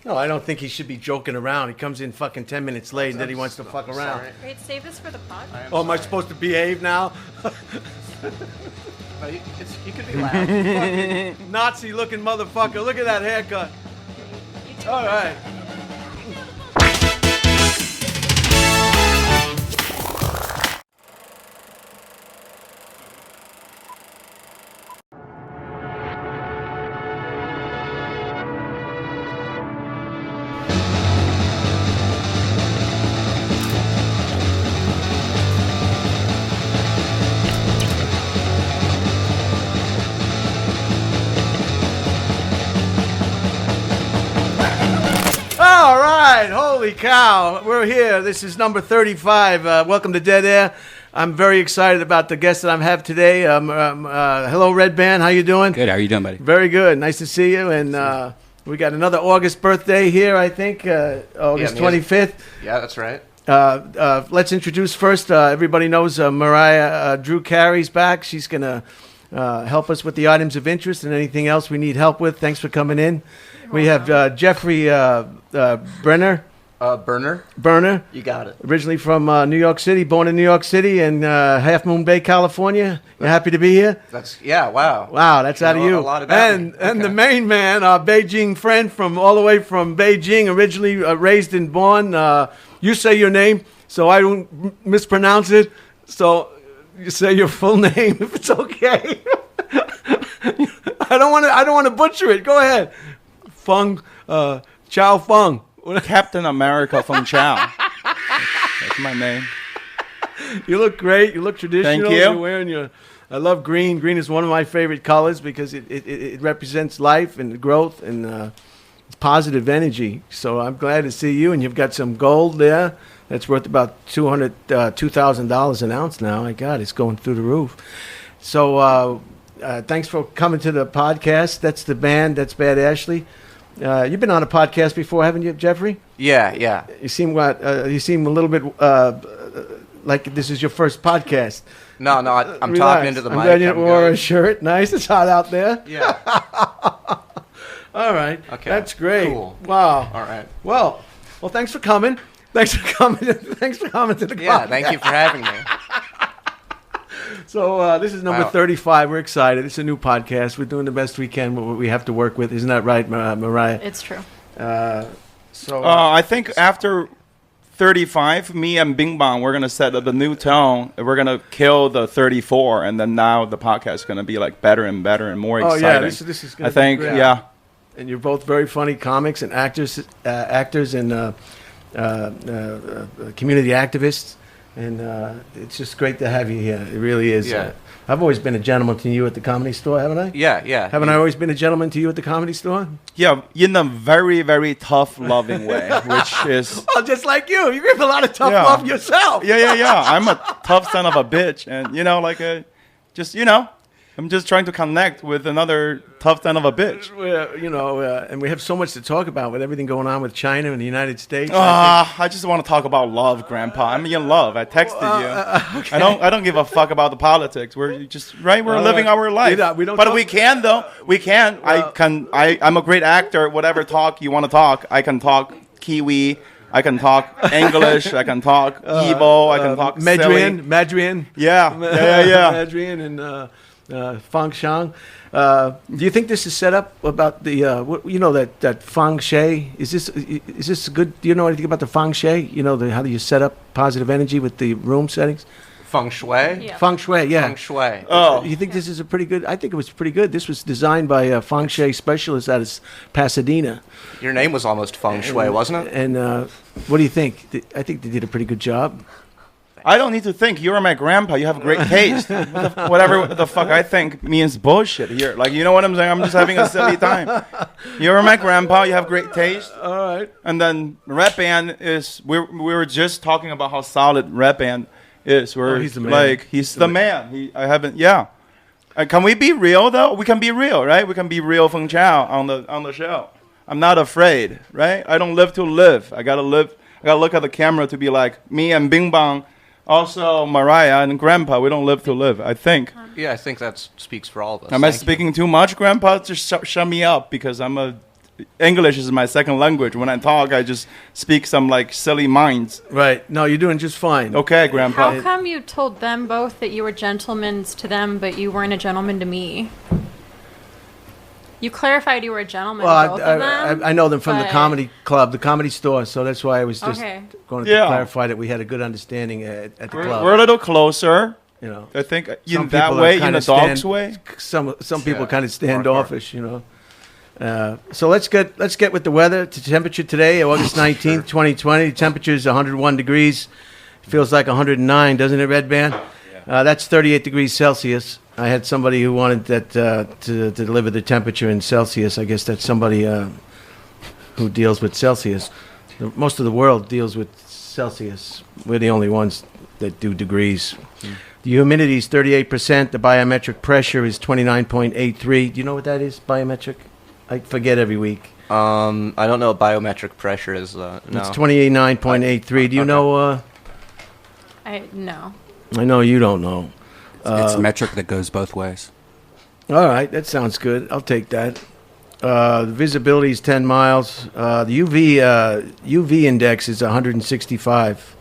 No, I don't think he should be joking around. He comes in fucking 10 minutes late and then he wants to fuck around. Sorry. Wait, save this for the pod. Am I supposed to behave now? No, you could be loud. Nazi-looking motherfucker. Look at that haircut. All right. All right, holy cow, we're here. This is number 35. Welcome to Dead Air. I'm very excited about the guest that I have today. Hello, Redban. How you doing? Good. How are you doing, buddy? Very good. Nice to see you. And we got another August birthday here, I think, August 25th. Yeah, that's right. Let's introduce first. Everybody knows Mariah Drew Carey's back. She's going to help us with the items of interest and anything else we need help with. Thanks for coming in. We have Jeffrey Berner. Berner. You got it. Originally from New York City, born in New York City and Half Moon Bay, California. You happy to be here? Wow. Wow, that's out of you. A lot about me. And the main man, our Beijing friend from all the way from Beijing, originally raised and born. You say your name, so I don't mispronounce it. So you say your full name if it's okay. I don't want to butcher it. Go ahead. Feng Chao Feng. Captain America Feng Chao. That's my name. You look great. You look traditional. Thank you. You're wearing your. I love green. Green is one of my favorite colors because it represents life and growth and positive energy. So I'm glad to see you. And you've got some gold there that's worth about $2,000 an ounce now. My God, it's going through the roof. So thanks for coming to the podcast. That's the band. That's Bad Ashley. You've been on a podcast before, haven't you, Jeffrey? Yeah. You seem a little bit like this is your first podcast. No, I'm Relax. talking into the mic. I'm glad you wore a shirt. Nice. It's hot out there. Yeah. All right. Okay. That's great. Cool. Wow. All right. Well, thanks for coming. Thanks for coming to the podcast. Yeah, thank you for having me. So this is number 35. We're excited. It's a new podcast. We're doing the best we can with what we have to work with. Isn't that right, Mariah? It's true. I think after 35, me and Bing Bong, we're going to set up a new tone. We're going to kill the 34, and then now the podcast is going to be like better and better and more exciting. Oh, yeah. This is going to be great. Yeah. And you're both very funny comics and actors and community activists. And it's just great to have you here. It really is. Yeah. I've always been a gentleman to you at the Comedy Store, haven't I? Yeah. Haven't I always been a gentleman to you at the Comedy Store? Yeah, in a very, very tough, loving way, which is... Oh, just like you. You give a lot of tough love yourself. Yeah. I'm a tough son of a bitch. And, I'm just trying to connect with another tough son of a bitch. And we have so much to talk about with everything going on with China and the United States. I just want to talk about love, Grandpa. I'm in love. I texted you. Okay. I don't give a fuck about the politics. We're living our life. We can though. We can. I'm a great actor. Whatever talk you want to talk, I can talk Kiwi. I can talk English. I can talk Igbo. I can talk Mandarin. Yeah. Mandarin and. Feng Chao. Do you think this is set up about the that Feng Shui? Is this good? Do you know anything about the Feng Shui? How do you set up positive energy with the room settings? Feng Shui? Yeah. Feng Shui, yeah. Feng Shui. Oh. You think this is a pretty good? I think it was pretty good. This was designed by a Feng Shui specialist out of Pasadena. Your name was almost Feng Shui, wasn't it? And what do you think? I think they did a pretty good job. I don't need to think. You're my grandpa. You have great taste. Whatever the fuck I think means bullshit here. Like, you know what I'm saying? I'm just having a silly time. You're my grandpa. You have great taste. All right. And then Redban is. We were just talking about how solid Redban is. He's the man. He's the man. I haven't. Yeah. Can we be real though? We can be real, right? We can be real Feng Chao on the show. I'm not afraid, right? I don't live to live. I gotta live. I gotta look at the camera to be like me and Bing Bong. Also, Mariah and Grandpa, we don't live to live, I think. Yeah, I think that speaks for all of us. Am I speaking too much, Grandpa? Just shut me up because I'm a English is my second language. When I talk, I just speak some like silly minds. Right. No, you're doing just fine. Okay, Grandpa. How come you told them both that you were gentlemen to them, but you weren't a gentleman to me? You clarified you were a gentleman to both of them? I know them from the comedy club, the comedy store, so that's why I was just going to clarify that we had a good understanding at the club. We're a little closer. You know, I think in that way, in a dog's way. Some people kind of standoffish, you know. So let's get with the weather. The temperature today, August 19th, 2020. The temperature is 101 degrees. Feels like 109, doesn't it, Redban? That's 38 degrees Celsius. I had somebody who wanted that to deliver the temperature in Celsius. I guess that's somebody who deals with Celsius. Most of the world deals with Celsius. We're the only ones that do degrees. The humidity is 38%. The biometric pressure is 29.83. Do you know what that is, biometric? I forget every week. I don't know what biometric pressure is. No. It's 29.83. Do you know? No. I know you don't know. It's a metric that goes both ways. All right, that sounds good. I'll take that. The visibility is 10 miles. The UV index is 165.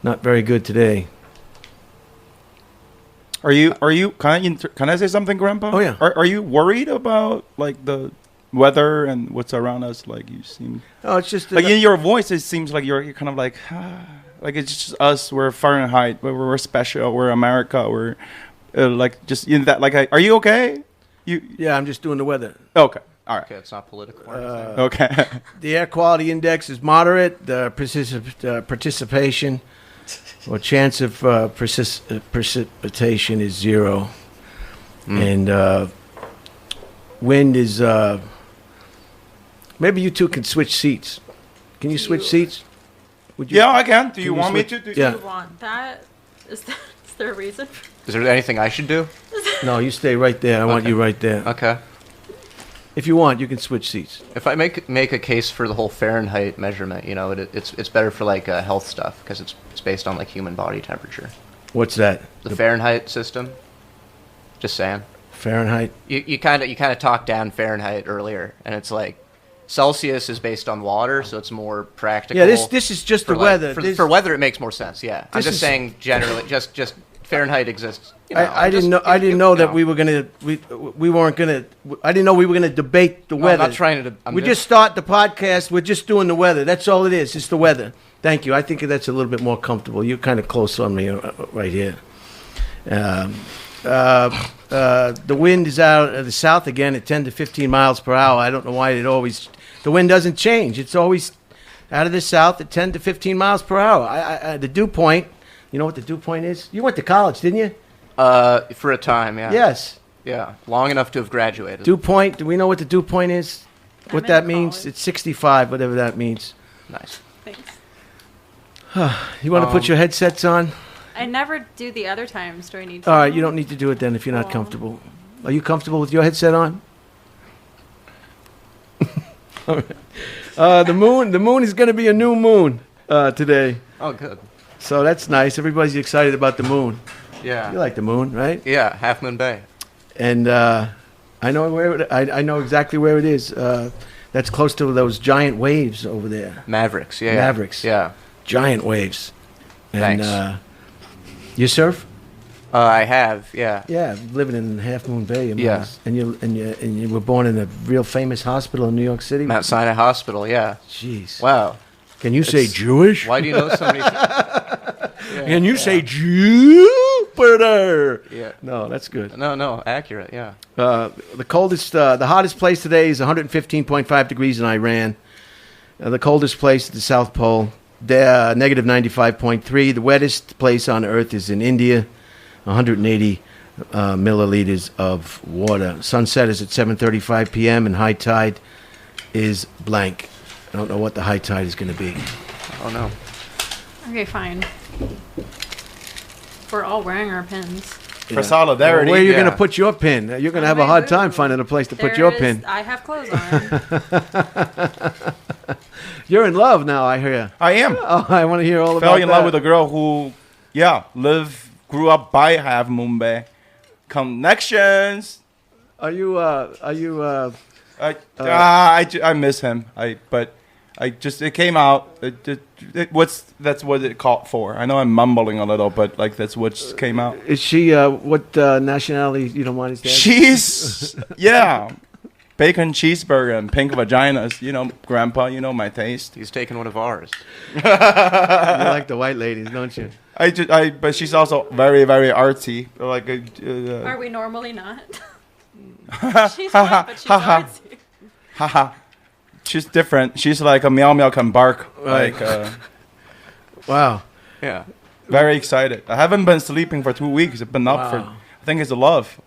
Not very good today. Are you? Can I say something, Grandpa? Oh yeah. Are you worried about like the weather and what's around us? Like you seem. Oh, it's just like in your voice. It seems like you're kind of like. Like it's just us. We're Fahrenheit. We're special. We're America. We're like just in that. Like, are you okay? Yeah, I'm just doing the weather. Okay. All right. Okay, it's not political. Okay. The air quality index is moderate. The participation or chance of precipitation is 0, and wind is. Maybe you two can switch seats. Can you switch seats? Yeah, I can. Do you want me to? Do you want that? Is there a reason? Is there anything I should do? No, you stay right there. I want you right there. Okay. If you want, you can switch seats. If I make a case for the whole Fahrenheit measurement, you know, it's better for like health stuff because it's based on like human body temperature. What's that? The Fahrenheit system. Just saying. Fahrenheit. You kind of talked down Fahrenheit earlier, and it's like. Celsius is based on water, so it's more practical. Yeah, this is just the weather. For weather, it makes more sense. Yeah, I'm just saying generally, just Fahrenheit exists. You know, I didn't know that we were gonna we weren't gonna. I didn't know we were gonna debate the weather. I'm not trying to. We just start the podcast. We're just doing the weather. That's all it is. It's the weather. Thank you. I think that's a little bit more comfortable. You're kind of close on me right here. The wind is out of the south again at 10 to 15 miles per hour. I don't know why the wind doesn't change. It's always out of the south at 10 to 15 miles per hour. The dew point, you know what the dew point is? You went to college, didn't you? For a time, yeah. Yes. Yeah, long enough to have graduated. Dew point, do we know what the dew point is? What that means? It's 65, whatever that means. Nice. Thanks. You want to put your headsets on? I never do the other times. Do I need to? All right, you don't need to do it then if you're not comfortable. Are you comfortable with your headset on? All right. The moon is going to be a new moon today. Oh, good. So that's nice. Everybody's excited about the moon. Yeah. You like the moon, right? Yeah, Half Moon Bay. And I know I know exactly where it is. That's close to those giant waves over there. Mavericks, yeah. Mavericks. Yeah. Giant waves. And, thanks. You surf? I have, yeah. Yeah, living in Half Moon Bay. Yeah. And you were born in a real famous hospital in New York City? Mount Sinai Hospital, yeah. Jeez. Wow. Can you say Jewish? Why do you know so many? Can you say Jupiter? Yeah. No, that's good. No, accurate, yeah. The hottest place today is 115.5 degrees in Iran. The coldest place at the South Pole. Negative 95.3. The wettest place on Earth is in India, 180 milliliters of water. Sunset is at 7:35 p.m. and high tide is blank. I don't know what the high tide is going to be. Oh no. Okay, fine. We're all wearing our pins. For solidarity. Where are you going to put your pin? You're going to have a hard time finding a place to put your pin. I have clothes on. You're in love now, I hear. I am. Oh, I want to hear all about that. Fell in love with a girl who, grew up by Half Moon Bay. Connections. Are you I miss him. It came out. That's what it called for. I know I'm mumbling a little, but like that's what came out. Is she what nationality? You don't mind his dad? She's bacon cheeseburger and pink vaginas. You know, Grandpa. You know my taste. He's taking one of ours. You like the white ladies, don't you? But she's also very, very artsy. Like, are we normally not? She's hot, but she's artsy. Haha. She's different. She's like a meow meow can bark. Right. Like, wow. Yeah. Very excited. I haven't been sleeping for 2 weeks. I've been up for. I think it's the love.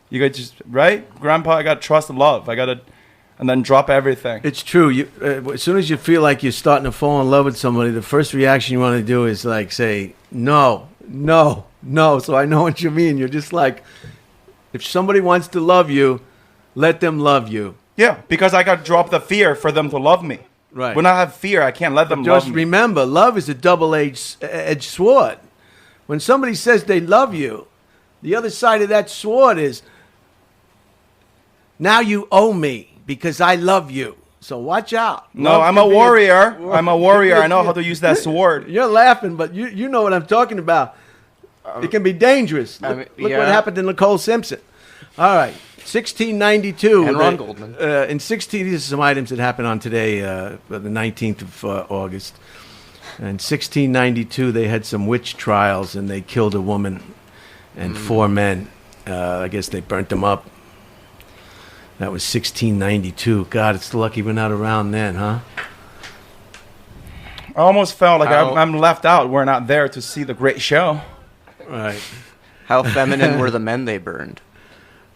You got just right, Grandpa. I got to trust the love. I got to, and then drop everything. It's true. You as soon as you feel like you're starting to fall in love with somebody, the first reaction you want to do is like say no. So I know what you mean. You're just like, if somebody wants to love you, let them love you. Yeah, because I got to drop the fear for them to love me. Right. When I have fear, I can't let them love me. Just remember, love is a double-edged sword. When somebody says they love you, the other side of that sword is, now you owe me because I love you. So watch out. No, Love I'm can a be warrior. I'm a warrior. I know how to use that sword. You're laughing, but you know what I'm talking about. It can be dangerous. Look what happened to Nicole Simpson. All right. 1692. And Ron Goldman. These are some items that happened on today, the 19th of August. In 1692, they had some witch trials, and they killed a woman and 4 men. I guess they burnt them up. That was 1692. God, it's lucky we're not around then, huh? I almost felt like I'm left out. We're not there to see the great show. Right. How feminine were the men they burned?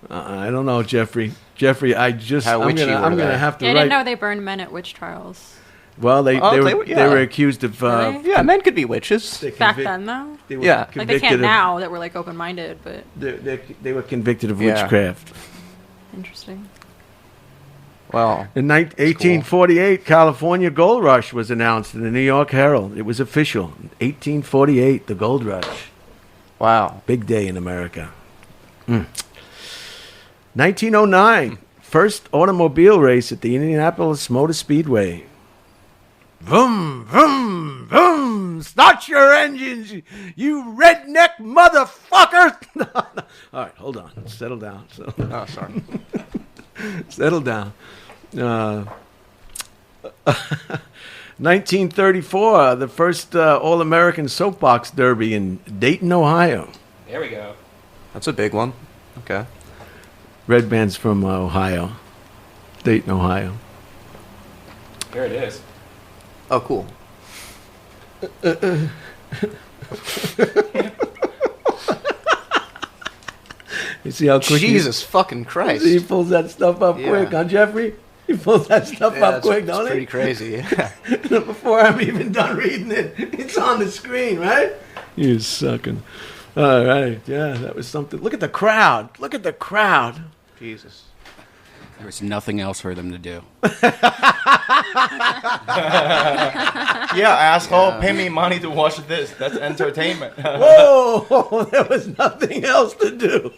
I don't know, Jeffrey. I'm gonna have to. I didn't know they burned men at witch trials. Well, they were accused of. Really? Yeah, men could be witches. Back then, though. Like they can't now that we're like open-minded, but they were convicted of witchcraft. Interesting. Well, in 1848, California Gold Rush was announced in the New York Herald. It was official. 1848, the Gold Rush. Wow. Big day in America. 1909, first automobile race at the Indianapolis Motor Speedway. Vroom, vroom, vroom. Start your engines, you redneck motherfuckers. All right, hold on. Settle down. Oh, sorry. Settle down. 1934, the first All-American Soapbox Derby in Dayton, Ohio. There we go. That's a big one. Okay. Redban's from Ohio. Dayton, Ohio. There it is. Oh, cool. You see how quick Jesus fucking Christ. He pulls that stuff up quick, huh, Jeffrey? He pulls that stuff up quick, don't he? It's pretty crazy, yeah. Before I'm even done reading it, it's on the screen, right? You sucking. All right, yeah, that was something. Look at the crowd. Look at the crowd. Jesus. There was nothing else for them to do. Yeah, asshole. Pay me money to watch this. That's entertainment. Whoa, there was nothing else to do.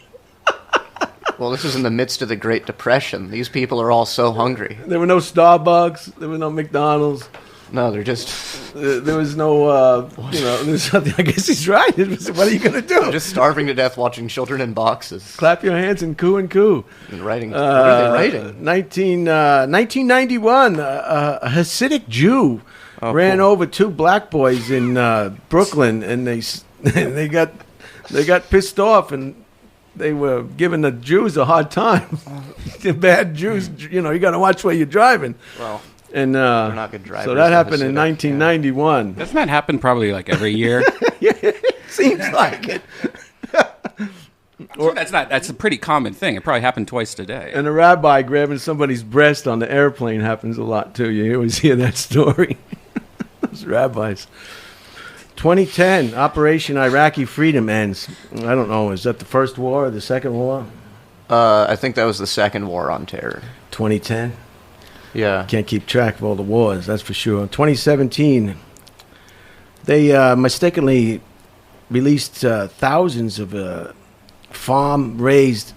Well, this is in the midst of the Great Depression. These people are all so hungry. There were no Starbucks. There were no McDonald's. No, they're just... there was no, there's nothing. I guess he's right. What are you going to do? They're just starving to death watching children in boxes. Clap your hands and coo and coo. And writing. What are they writing? 1991, a Hasidic Jew ran over 2 black boys in Brooklyn, and they got pissed off, and they were giving the Jews a hard time. The bad Jews, you got to watch where you're driving. Well... And they're not good drivers. So that happened in 1991. Yeah. Doesn't that happen probably like every year? Yeah, it seems like it. That's a pretty common thing. It probably happened twice today. And a rabbi grabbing somebody's breast on the airplane happens a lot too. You always hear that story. Those rabbis. 2010, Operation Iraqi Freedom ends. I don't know. Is that the first war or the second war? I think that was the second war on terror. 2010. Yeah. Can't keep track of all the wars, that's for sure. 2017, they mistakenly released thousands of farm-raised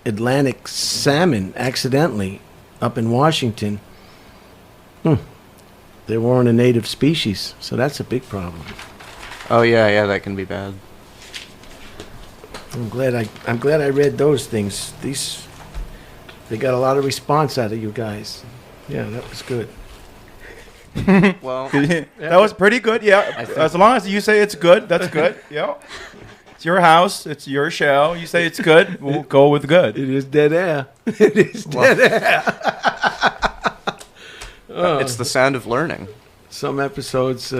Atlantic salmon accidentally up in Washington, they weren't a native species, so that's a big problem. Oh yeah, that can be bad. I'm glad I read those things. They got a lot of response out of you guys. Yeah, that was good. Well, that was pretty good. Yeah, as long as you say it's good, that's good. Yeah, it's your house, it's your show. You say it's good, we'll go with good. It is dead air. It is dead air. It's the sound of learning. Some episodes.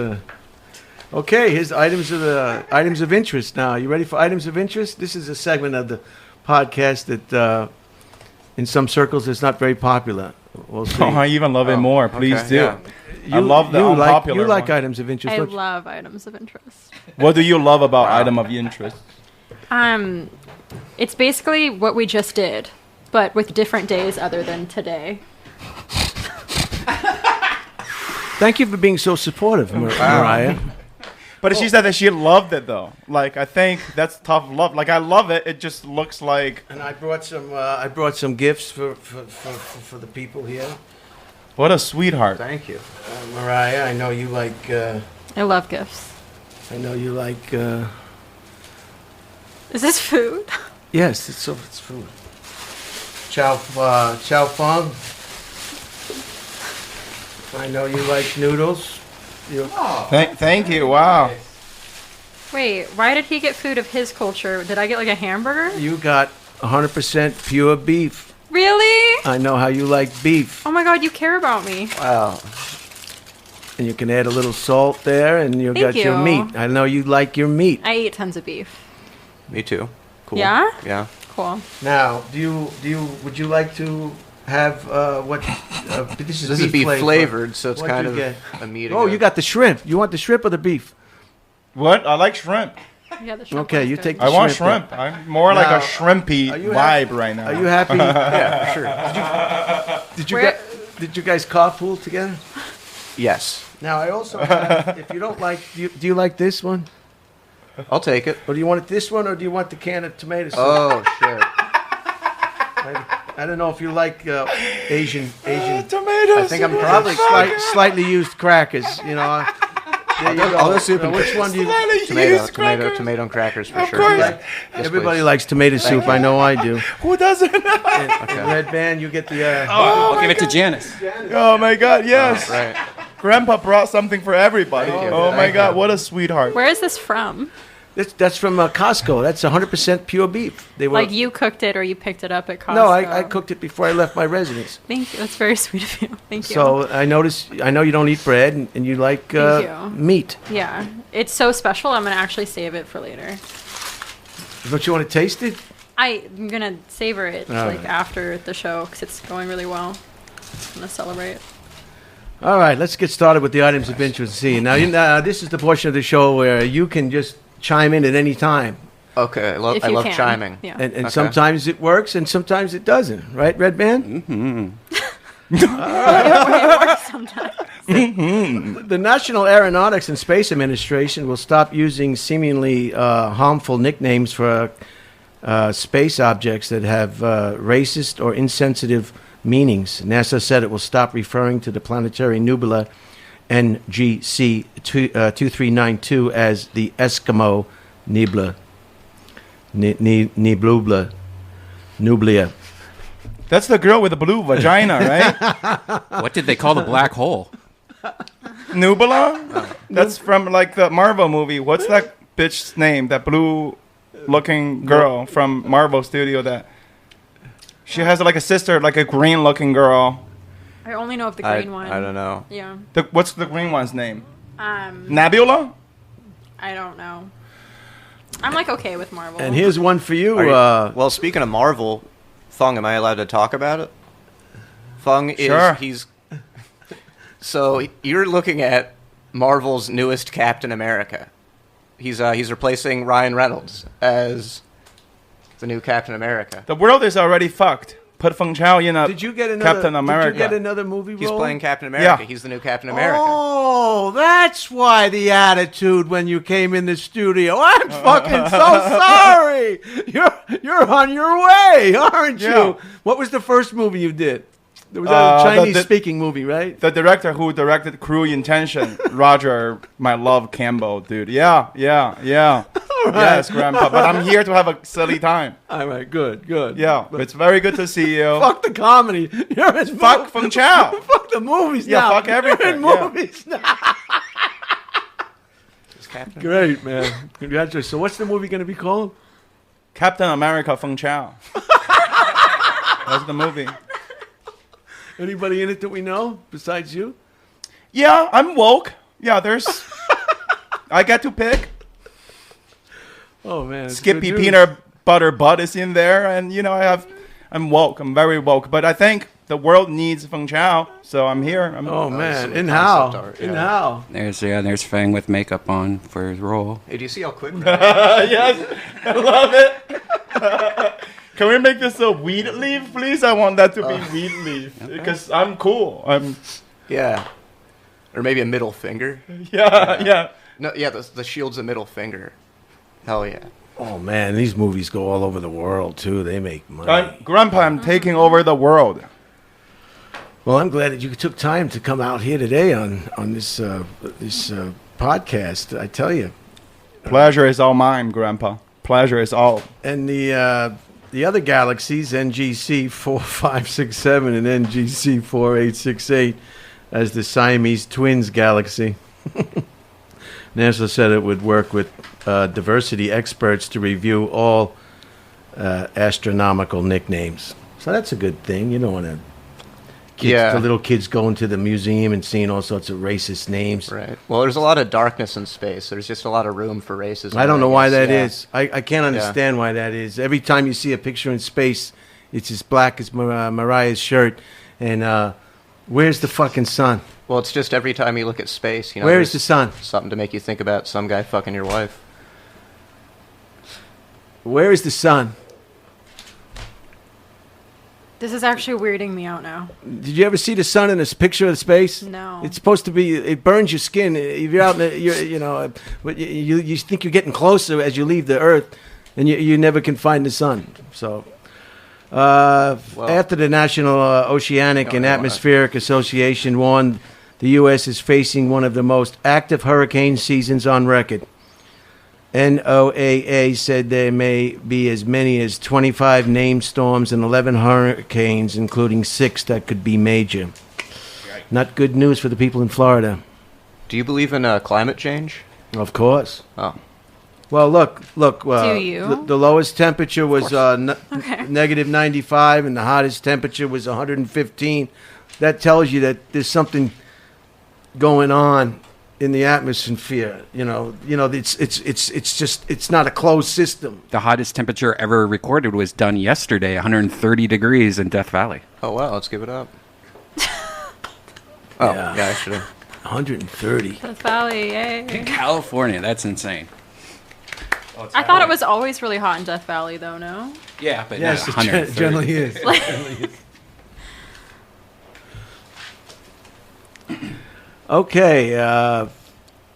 Okay, here's items of interest. Now, you ready for items of interest? This is a segment of the podcast that, in some circles, is not very popular. We'll see. Oh, I even love it more. Please okay, do. Yeah. I love the unpopular You like one. items of interest. I love items of interest. What do you love about item of interest? It's basically what we just did, but with different days other than today. Thank you for being so supportive, Mariah. But she said that she loved it, though. Like, I think that's tough love. Like, I love it. It just looks like... And I brought some gifts for the people here. What a sweetheart. Thank you. Mariah, I know you like... I love gifts. I know you like... Is this food? Yes, it's food. Chow Feng. I know you like noodles. Thank you. Wow. Wait, why did he get food of his culture? Did I get like a hamburger? You got 100% pure beef. Really? I know how you like beef. Oh my god, you care about me. Wow. And you can add a little salt there, and you got your you. meat. I know you like your meat. I eat tons of beef. Me too. Cool. Yeah? Yeah. Cool. Now, would you like to have what? This This is beef flavored, so it's What'd kind you of get? a meat. Oh, you got the shrimp. You want the shrimp or the beef? What? I like shrimp. Yeah, the shrimp Okay, one's you good. take the I want shrimp. shrimp. I'm more like Now, a shrimpy are you vibe right now. Are you happy? Yeah, sure. Did you guys carpool together? Yes. Now I also have, if you don't like, do you like this one, I'll take it. or do you want this one, or do you want the can of tomato soup? Oh shit. I don't know if you like Asian. Tomatoes. I think I'm probably Slightly used crackers. You know. There you go. All the soup and which one do you? Tomato and crackers for sure. course. Yeah. Yes, Everybody please. likes tomato soup. I know I do. Who doesn't? Redban, you get the. I'll give it to Janice. Oh my God! Yes. Right. Grandpa brought something for everybody. Thank you. Oh my Thank God! you. What a sweetheart. Where is this from? That's from Costco. That's 100% pure beef. They were. Like you cooked it or you picked it up at Costco? No, I cooked it before I left my residence. Thank you. That's very sweet of you. Thank you. So I know you don't eat bread, and you like Thank you. meat. Yeah. It's so special. I'm going to actually save it for later. Don't you want to taste it? I'm going to savor it All like right. after the show because it's going really well. I'm going to celebrate. All right, let's get started with the items of interest. Now, this is the portion of the show where you can just chime in at any time. Okay. I love If you can. chiming. Yeah. And Okay. sometimes it works, and sometimes it doesn't. Right, Redban? Mm-hmm. It works sometimes. The National Aeronautics and Space Administration will stop using seemingly harmful nicknames for space objects that have racist or insensitive meanings. NASA said it will stop referring to the planetary nebula NGC 2392 as the Eskimo Nebula. Nublia. That's the girl with the blue vagina, right? What did they call the black hole? Nubila? That's from like the Marvel movie. What's that bitch's name? That blue-looking girl from Marvel Studio. That she has like a sister, like a green-looking girl. I only know of the green one. I don't know. Yeah. What's the green one's name? Um, Nebula? I don't know. I'm like okay with Marvel. And here's one for you. Well, speaking of Marvel, Feng, am I allowed to talk about it? Feng is Sure. So you're looking at Marvel's newest Captain America. He's replacing Ryan Reynolds as the new Captain America. The world is already fucked. Put Feng Chao in a Did you get another Captain America. Did you get another movie role? He's playing Captain America. Yeah. He's the new Captain America. Oh, that's why the attitude when you came in the studio. I'm fucking so sorry. You're on your way, aren't Yeah. you? What was the first movie you did? There was a Chinese-speaking movie, right? The director who directed Cruel Intention, Roger, my love, Campbell, dude. Yeah. Right. Yes, Grandpa. But I'm here to have a silly time. All right, good. Yeah, but it's very good to see you. Fuck the comedy. Fuck Feng Chao. Fuck the movies now. Yeah, fuck everything. You're in movies now. Captain. Great, man. Congratulations. So what's the movie going to be called? Captain America Feng Chao. That's the movie. Anybody in it that we know besides you? Yeah, I'm woke. Yeah, I get to pick. Oh, man. Skippy Peanut Butter Butt is in there. And, I'm woke. I'm very woke. But I think the world needs Feng Chao. So I'm here. Man. In how? In how? There's Feng with makeup on for his role. Hey, do you see how quick? Yes, I love it. Can we make this a weed leaf, please? I want that to be weed leaf because I'm cool. Yeah, or maybe a middle finger. Yeah. No, yeah, the shield's a middle finger. Hell yeah. Oh man, these movies go all over the world too. They make money. Grandpa, I'm taking over the world. Well, I'm glad that you took time to come out here today on this podcast. I tell you, pleasure is all mine, Grandpa. Pleasure is all. And the other galaxies, NGC 4567 and NGC 4868, as the Siamese twins galaxy. NASA said it would work with diversity experts to review all astronomical nicknames. So that's a good thing. You don't want to the little kids going to the museum and seeing all sorts of racist names. Right. Well, there's a lot of darkness in space. There's just a lot of room for racism. I don't know why that is. I can't understand why that is. Every time you see a picture in space, it's as black as Mariah's shirt. And where's the fucking sun? Well, it's just every time you look at space, where's the sun? Something to make you think about some guy fucking your wife. Where is the sun? This is actually weirding me out now. Did you ever see the sun in this picture of space? No. It's supposed to be. It burns your skin. If you're out, but you think you're getting closer as you leave the Earth, and you never can find the sun. So, after the National Oceanic and Atmospheric Association warned the U.S. is facing one of the most active hurricane seasons on record. NOAA said there may be as many as 25 named storms and 11 hurricanes, including 6 that could be major. Not good news for the people in Florida. Do you believe in climate change? Of course. Oh. Well, look. Do you? The lowest temperature was negative 95, and the hottest temperature was 115. That tells you that there's something going on in the atmosphere. It's not a closed system. The hottest temperature ever recorded was done yesterday, 130 degrees in Death Valley. Oh wow, let's give it up. Yeah, I should have. 130. Death Valley, yay. In California, that's insane. I thought it was always really hot in Death Valley, though, no? Yeah, but yes, not 130. It generally is. Okay,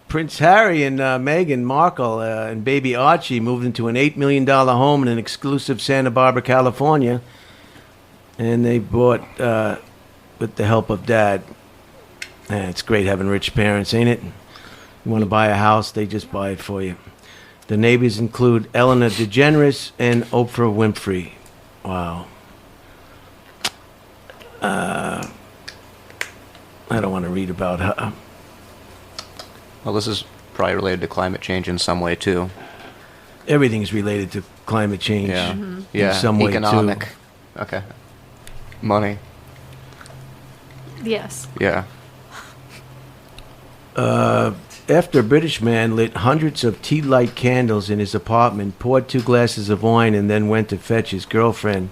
Prince Harry and Meghan Markle and baby Archie moved into an $8 million home in an exclusive Santa Barbara, California. And they bought, with the help of Dad. It's great having rich parents, ain't it? You want to buy a house, they just buy it for you. The neighbors include Ellen DeGeneres and Oprah Winfrey. Wow. I don't want to read about her. Well, this is probably related to climate change in some way, too. Everything's related to climate change. Yeah. Mm-hmm. Yeah. In some way, economic. too. Okay. Money. Yes. Yeah. After a British man lit hundreds of tea light candles in his apartment, poured 2 glasses of wine, and then went to fetch his girlfriend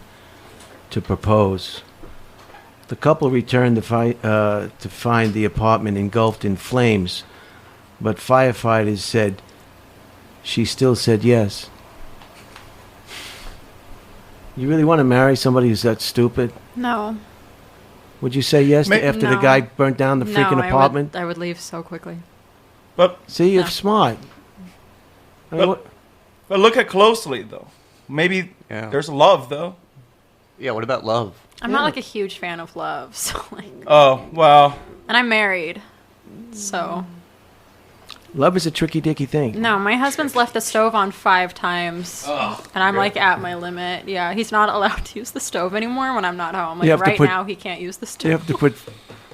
to propose. The couple returned to find the apartment engulfed in flames, but firefighters said she still said yes. You really want to marry somebody who's that stupid? No. Would you say yes after the guy burnt down the freaking apartment? I would leave so quickly. But see, you're smart. But look at closely, though. Maybe there's love, though. Yeah, what about love? I'm not like a huge fan of love, so like. Oh well. And I'm married, so. Love is a tricky dicky thing. No, my husband's left the stove on 5 times, and I'm like at my limit. Yeah, he's not allowed to use the stove anymore when I'm not home. Like right now, he can't use the stove. You have to put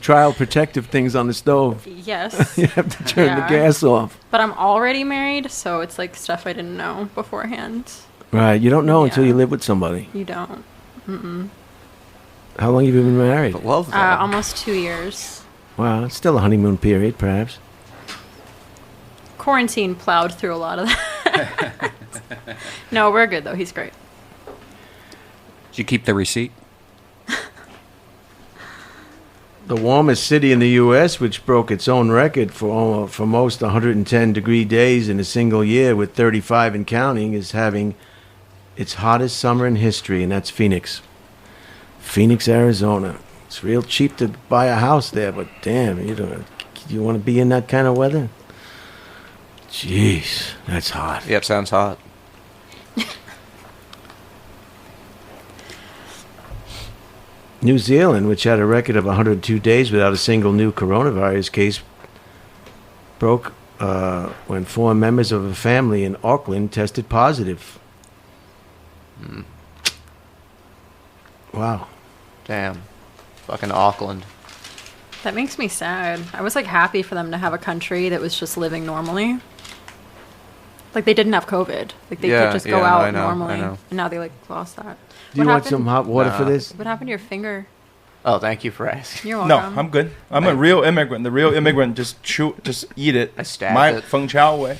child protective things on the stove. Yes. You have to turn the gas off. But I'm already married, so it's like stuff I didn't know beforehand. Right, you don't know until you live with somebody. You don't. Mm-mm. How long have you been married? But love almost 2 years. Wow, it's still a honeymoon period, perhaps. Quarantine plowed through a lot of that. No, we're good though. He's great. Did you keep the receipt? The warmest city in the U.S., which broke its own record for most 110-degree days in a single year with 35 and counting, is having its hottest summer in history, and that's Phoenix. Phoenix, Arizona. It's real cheap to buy a house there, but damn, you want to be in that kind of weather? Jeez, that's hot. Yep, sounds hot. New Zealand, which had a record of 102 days without a single new coronavirus case, broke when 4 members of a family in Auckland tested positive. Wow. Damn. Fucking Auckland. That makes me sad. I was like happy for them to have a country that was just living normally. Like they didn't have COVID. Like they could just go out normally. And now they like lost that. Do you want some hot water for this? What happened to your finger? Oh, thank you for asking. You're No, welcome. I'm good. I'm a real immigrant. The real immigrant just eat it. I stabbed my it. Feng Chao way.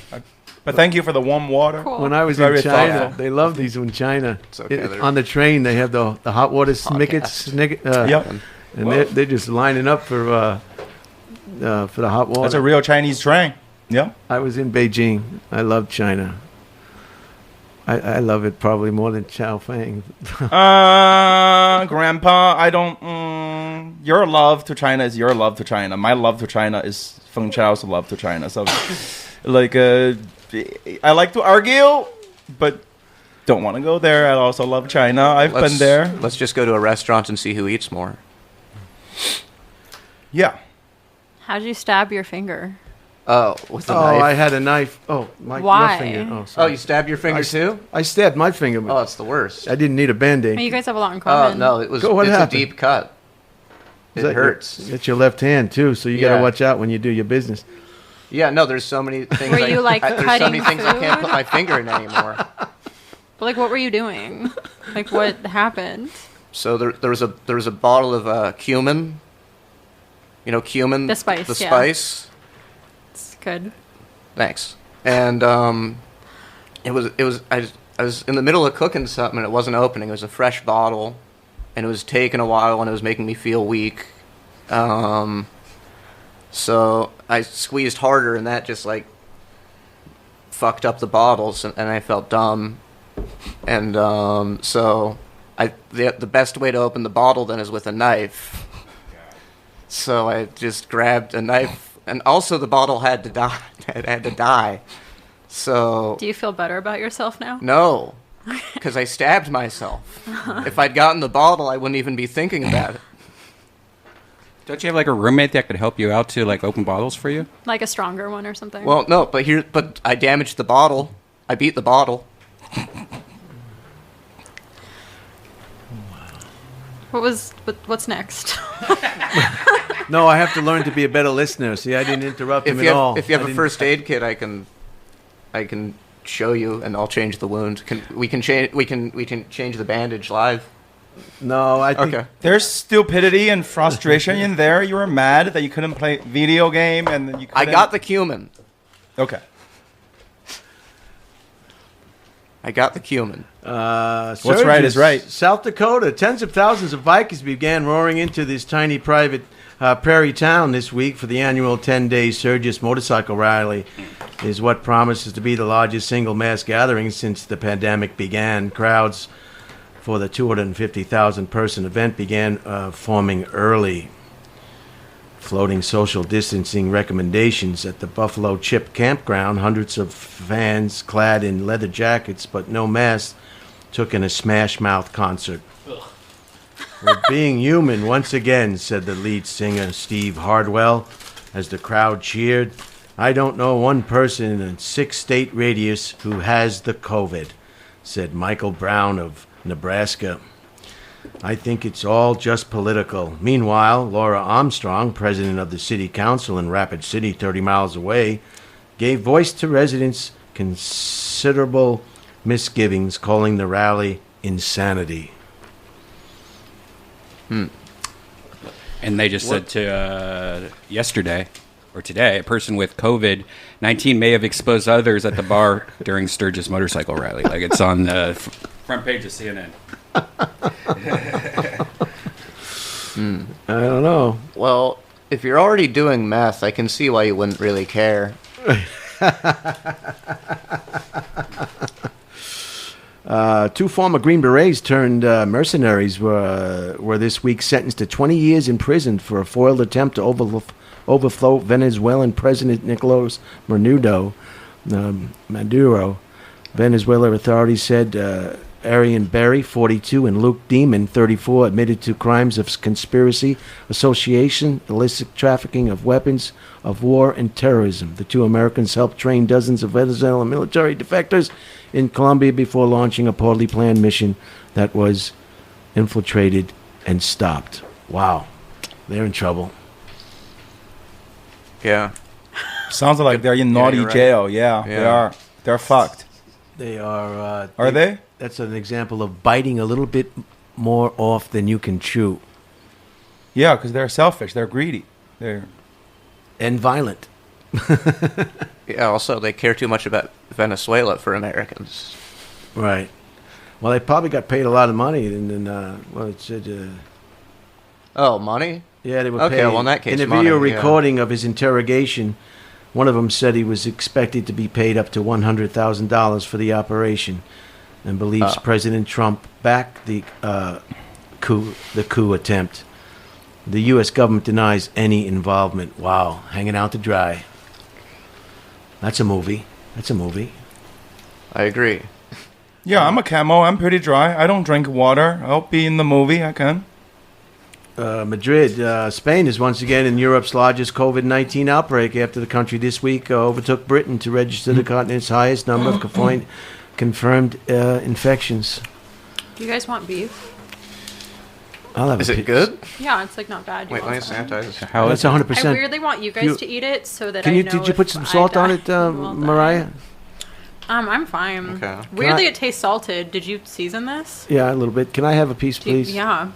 But thank you for the warm water. Cool. When I was Very in China, thoughtful. they love these in China. It's okay, On the train, they have the hot water snickets. Yep. And they're just lining up for the hot water. That's a real Chinese train. Yeah. I was in Beijing. I love China. I love it probably more than Chao Fang. Grandpa, I don't. Your love to China is your love to China. My love to China is Feng Chao's love to China. So, like, I like to argue, but don't want to go there. I also love China. I've been there. Let's just go to a restaurant and see who eats more. Yeah. How'd you stab your finger? Oh, with a knife? I had a knife. Oh, your Why? finger. Oh, Oh, sorry. you stabbed your finger too? I stabbed my finger, but Oh, it's the worst. I didn't need a Band-Aid. You guys have a lot in Oh, common. no, it was. What It's happened? a deep cut. It hurts. It's your left hand, too, so you got Yeah. to watch out when you do your business. Yeah, no, there's so many things. Were you, like, there's so many cutting things I can't food? put my finger in anymore. But like, what were you doing? Like, what happened? So there was a bottle of cumin. You know, cumin. The spice, The yeah. spice. It's good. Thanks. And it was I was in the middle of cooking something and it wasn't opening. It was a fresh bottle, and it was taking a while and it was making me feel weak. So I squeezed harder and that just like fucked up the bottles and I felt dumb. And so the best way to open the bottle then is with a knife. So I just grabbed a knife, and also the bottle had to die. It had to die. So Do you feel better about yourself now? no, because I stabbed myself. If I'd gotten the bottle, I wouldn't even be thinking about it. Don't you have like a roommate that could help you out to like open bottles for you? Like a stronger one or something? Well, no, but I damaged the bottle. I beat the bottle. What's next? No, I have to learn to be a better listener. See, I didn't interrupt him at all. If you have a first aid kit, I can show you, and I'll change the wound. We can change the bandage live. No, I think... Okay. There's stupidity and frustration in there. You were mad that you couldn't play video game and you couldn't... I got the cumin. Okay. I got the cumin. What's right is right. South Dakota, tens of thousands of bikers began roaring into this tiny private prairie town this week for the annual 10-day Surges motorcycle rally. Is what promises to be the largest single mass gathering since the pandemic began. Crowds for the 250,000 person event began forming early. Floating social distancing recommendations at the Buffalo Chip campground. Hundreds of fans clad in leather jackets but no masks took in a Smash Mouth concert. We're being human once again, said the lead singer Steve Hardwell as the crowd cheered. I don't know one person in a 6-state radius who has the COVID, said Michael Brown of Nebraska. I think it's all just political. Meanwhile, Laura Armstrong, president of the city council in Rapid City, 30 miles away, gave voice to residents' considerable misgivings, calling the rally insanity. And they just said to yesterday or today, a person with COVID-19 may have exposed others at the bar during Sturgis motorcycle rally. Like it's on the front page of CNN. I don't know. Well, if you're already doing meth, I can see why you wouldn't really care. Two former Green Berets turned mercenaries were this week sentenced to 20 years in prison for a foiled attempt to overthrow Venezuelan President Nicolas Maduro. Venezuela authorities said Arian Berry, 42, and Luke Demon, 34, admitted to crimes of conspiracy, association, illicit trafficking of weapons of war, and terrorism. The two Americans helped train dozens of Venezuelan military defectors in Colombia before launching a poorly planned mission that was infiltrated and stopped. Wow. They're in trouble. Yeah. Sounds like they're in naughty jail. Yeah, they are. They're fucked. They are. Are they? That's an example of biting a little bit more off than you can chew. Yeah, because they're selfish. They're greedy. And violent. Yeah, also, they care too much about Venezuela for Americans. Right. Well, they probably got paid a lot of money. And then, it said... Oh, money? Yeah, they were paid. paid. Well, in that case, in a video recording of his interrogation, one of them said he was expected to be paid up to $100,000 for the operation, and believes President Trump backed the coup attempt. The U.S. government denies any involvement. Wow, hanging out to dry. That's a movie. I agree. Yeah, I'm a camo. I'm pretty dry. I don't drink water. I'll be in the movie. I can. Madrid, Spain is once again in Europe's largest COVID-19 outbreak after the country this week overtook Britain to register the continent's highest number of confirmed infections. Do you guys want beef? I'll have Is it good? Yeah, it's like not bad. Wait, let me sanitize. That's 100%. I weirdly want you guys to eat it so that Did you put some salt on it, Mariah? I'm fine. Okay. Weirdly, it tastes salted. Did you season this? Yeah, a little bit. Can I have a piece, please? Yeah.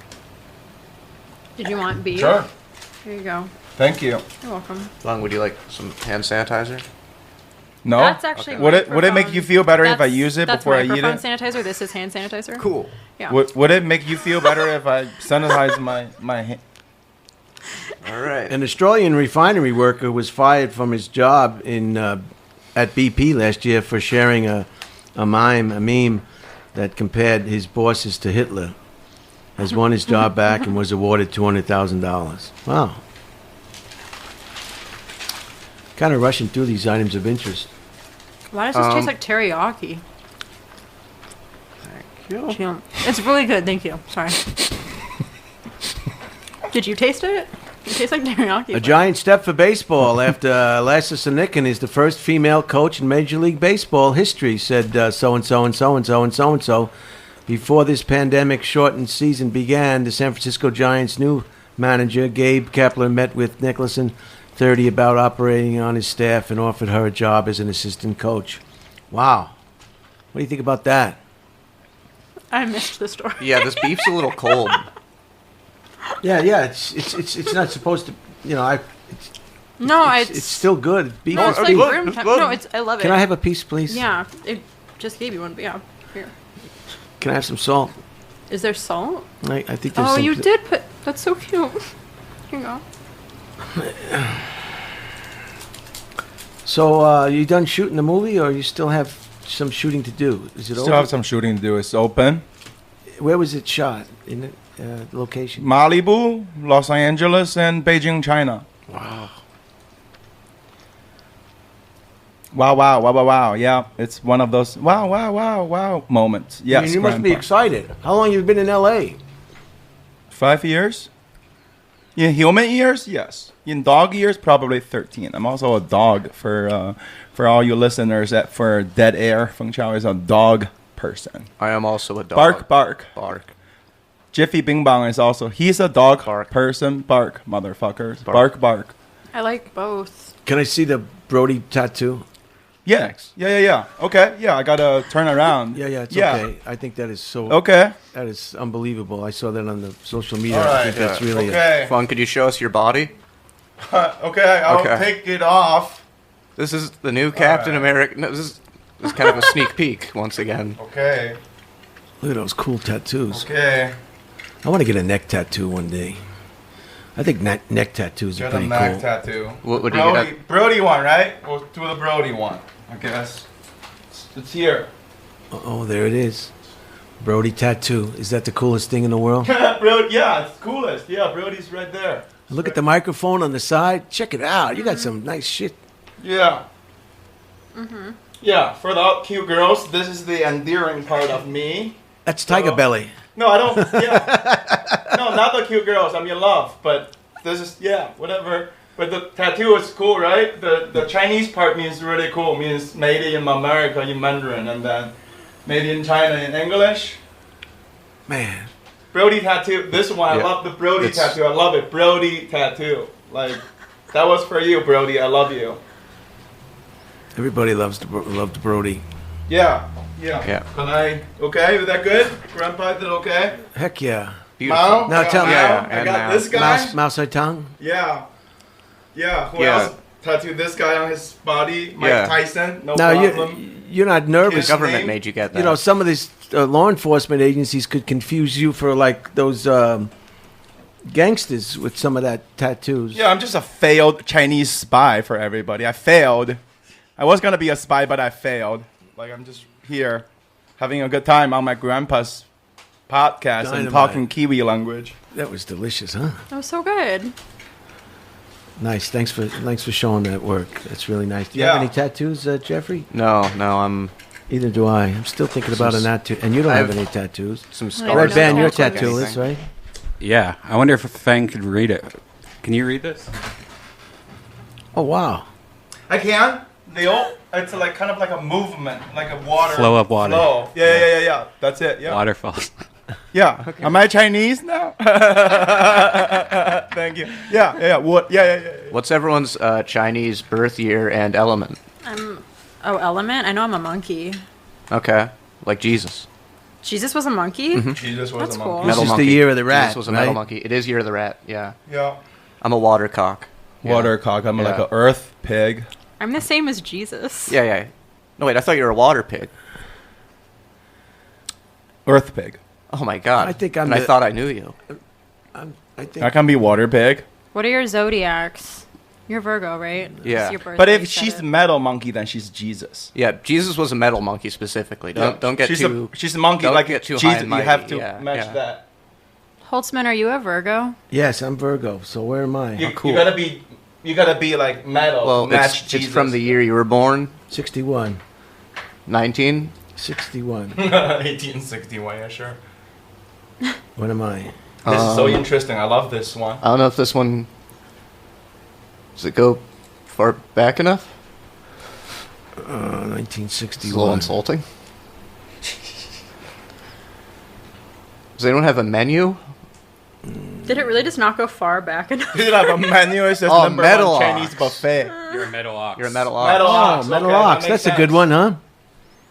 Did you want beef? Sure. Here you go. Thank you. You're welcome. Long, would you like some hand sanitizer? No. That's actually Would it make you feel better if I use it before I eat it? That's microphone sanitizer. This is hand sanitizer. Cool. Yeah. Would it make you feel better if I sanitize my hand? All right. An Australian refinery worker was fired from his job at BP last year for sharing a meme that compared his bosses to Hitler. Has won his job back and was awarded $200,000. Wow. Kind of rushing through these items of interest. Why does this taste like teriyaki? Thank you. It's really good. Thank you. Sorry. Did you taste it? It tastes like teriyaki. A giant step for baseball after Lassa Sonikin is the first female coach in Major League Baseball history, said so-and-so and so-and-so and so-and-so. Before this pandemic-shortened season began, the San Francisco Giants' new manager, Gabe Kepler, met with Nicholson, 30, about operating on his staff and offered her a job as an assistant coach. Wow. What do you think about that? I missed the story. Yeah, this beef's a little cold. Yeah. It's not supposed to, it's still good. Beef No, is it's like beef. room temp. No, I love it. Can I have a piece, please? Yeah, it just gave you one, but yeah, here. Can I have some salt? Is there salt? I think there's Oh, some... you did put... That's so cute. Here you go. So, you done shooting the movie, or you still have some shooting to do? Is it Still have some shooting to do. It's open. Where was it shot? In the location? Malibu, Los Angeles, and Beijing, China. Wow. Wow. Yeah, it's one of those wow moments. Yes, You must be excited. How long have you been in L.A.? 5 years. In human years, yes. In dog years, probably 13. I'm also a dog for all you listeners. For Dead Air, Feng Chao is a dog person. I am also a dog. Bark, bark. Bark. Jiffy Bing Bong is also, he's a dog Bark. person. Bark, motherfuckers. Bark, bark. I like both. Can I see the Brody tattoo? Yeah. Thanks. Yeah. Okay. Yeah, I gotta turn around. Yeah, it's okay. I think that is so. Okay. That is unbelievable. I saw that on the social media. All right. I think that's really. Okay. Fun, could you show us your body? Okay, I'll take it off. This is the new Captain America. No, this is kind of a sneak peek once again. Okay. Look at those cool tattoos. Okay. I want to get a neck tattoo one day. I think neck tattoos are Get a pretty neck cool. tattoo. What would you Brody, get? Brody one, right? We'll do the Brody one, I guess. It's here. Oh, there it is. Brody tattoo. Is that the coolest thing in the world? Brody, yeah, it's coolest. Yeah, Brody's right there. Look at the microphone on the side. Check it out. You got some nice shit. Yeah. Yeah, for the cute girls, this is the endearing part of me. That's tiger belly. No, I don't. Yeah. No, not the cute girls. I'm in love, but this is whatever. But the tattoo is cool, right? The Chinese part means really cool. Means made in America in Mandarin, and then made in China in English. Man. Brody tattoo. This one, I love the Brody tattoo. I love it. Brody tattoo. Like that was for you, Brody. I love you. Everybody loves the Brody. Yeah. Can I? Okay, is that good? Grandpa, is it okay? Heck yeah. Beautiful. Now tell me. I got this guy. Mouse eye tongue. Yeah. Who else tattooed this guy on his body? Mike Tyson. No now problem. you're not nervous. The government made you get that. You know, some of these law enforcement agencies could confuse you for like those gangsters with some of that tattoos. Yeah, I'm just a failed Chinese spy for everybody. I failed. I was gonna be a spy, but I failed. Like I'm just here, having a good time on my grandpa's podcast and talking Kiwi language. That was delicious, huh? That was so good. Nice. Thanks for showing that work. That's really nice. Do you have any tattoos, Jeffrey? No, I'm. Either do I. I'm still thinking about a tattoo. And you don't have any tattoos. Some scars. Redban, you're tattooist, right? Yeah. I wonder if Feng could read it. Can you read this? Oh, wow. I can. It's like kind of like a movement, like a water flow of water. Flow. Yeah. That's it. Yeah. Waterfalls. Yeah. Okay. Am I Chinese now? Thank you. Yeah. What? Yeah. What's everyone's Chinese birth year and element? Element? I know I'm a monkey. Okay. Like Jesus. Jesus was a monkey? Mm-hmm. Jesus was That's a cool. monkey. This is the year of the rat. Jesus was a metal monkey. It is year of the rat. Yeah. Yeah. I'm a watercock. Watercock. I'm like an earth pig. I'm the same as Jesus. Yeah. No, wait. I thought you were a water pig. Earth pig. Oh my God. I think I thought I knew you. I think I can be water pig. What are your zodiacs? You're Virgo, right? Yeah. Your birthday, But if you said she's it. metal monkey, then she's Jesus. Yeah, Jesus was a metal monkey specifically. Don't get she's too. she's a monkey. don't Like get too Jesus, high and you have mighty. to match that. Holtzman, are you a Virgo? yes, I'm Virgo. So where am I? You cool. gotta be like metal. Well, match it's Jesus. from the year you were born. 61. 19. 61. 1861. Yeah, sure. What am I? This is so interesting. I love this one. I don't know if this one. Does it go far back enough? 1961. It's a little insulting. Does anyone have a menu? Did it really just not go far back enough? You should have a menu. It says number metal one Chinese ox. buffet. You're a metal ox. You're a metal ox. Metal ox. Metal okay, ox. that makes That's a good sense. one, huh?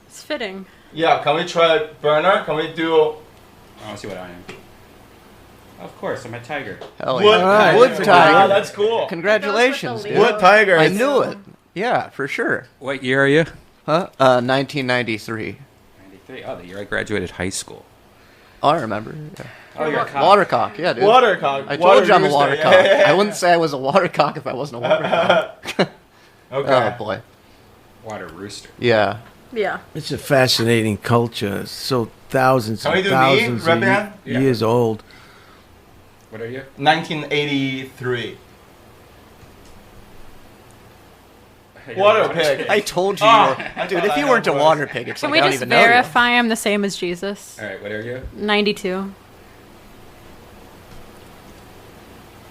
It's fitting. Yeah, can we try Berner? Can we do I want to see what I am. Of course, I'm a tiger. Hell wood? yeah. Alright. Wood Ah, tiger. that's cool. Congratulations, That dude. goes with Wood tiger. I is- knew it. Yeah, for sure. What year are you? Huh? 1993. 93. Oh, the year I graduated high school. Oh, I remember. Yeah. Oh, you're Watercock, yeah, dude. Watercock. I told you I'm a rooster, watercock. yeah. I wouldn't say I was a watercock if I wasn't a watercock. Okay. Oh boy. Water rooster. Yeah. Yeah. It's a fascinating culture. So thousands Can we and do me, thousands of Redban? Yeah. years old. What are you? 1983. Water pig. I told you, Oh, dude. I If thought you I weren't a was. water pig, it's Can like we I don't just even know you. verify I'm the same as Jesus? All right, what are you? 92.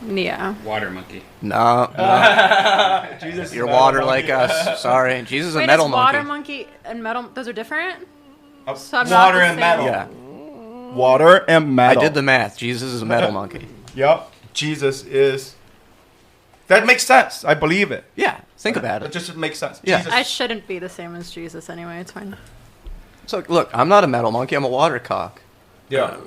Yeah. Water monkey. No. Jesus, you're water like us. Sorry, Jesus is a metal monkey. Water monkey and metal. Those are different. So I'm water and metal. Yeah. Water and metal. I did the math. Jesus is a metal monkey. Yep. Jesus is. That makes sense. I believe it. Yeah. Think about it. It just makes sense. Yeah. Jesus. I shouldn't be the same as Jesus anyway. It's fine. So look, I'm not a metal monkey. I'm a water cock. Yeah.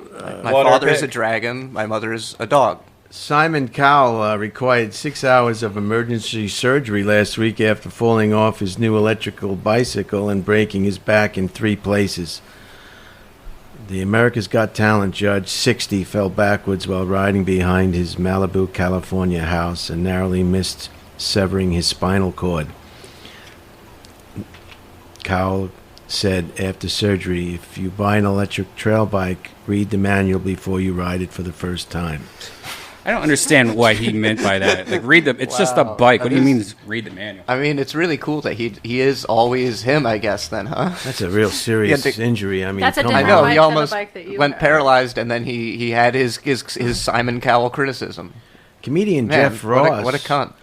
My father is a dragon. My mother is a dog. Simon Cowell required 6 hours of emergency surgery last week after falling off his new electrical bicycle and breaking his back in 3 places. The America's Got Talent judge, 60, fell backwards while riding behind his Malibu, California house and narrowly missed severing his spinal cord. Cowell said after surgery, if you buy an electric trail bike, read the manual before you ride it for the first time. I don't understand what he meant by that. Like, read the. It's just a bike. What do you mean? Read the manual. I mean, it's really cool that he is always him. I guess then, huh? That's a real serious injury. I mean, that's a come different I know bike he than almost the bike that you went had. paralyzed, and then he had his Simon Cowell criticism. Comedian Man, Jeff Ross. What a cunt.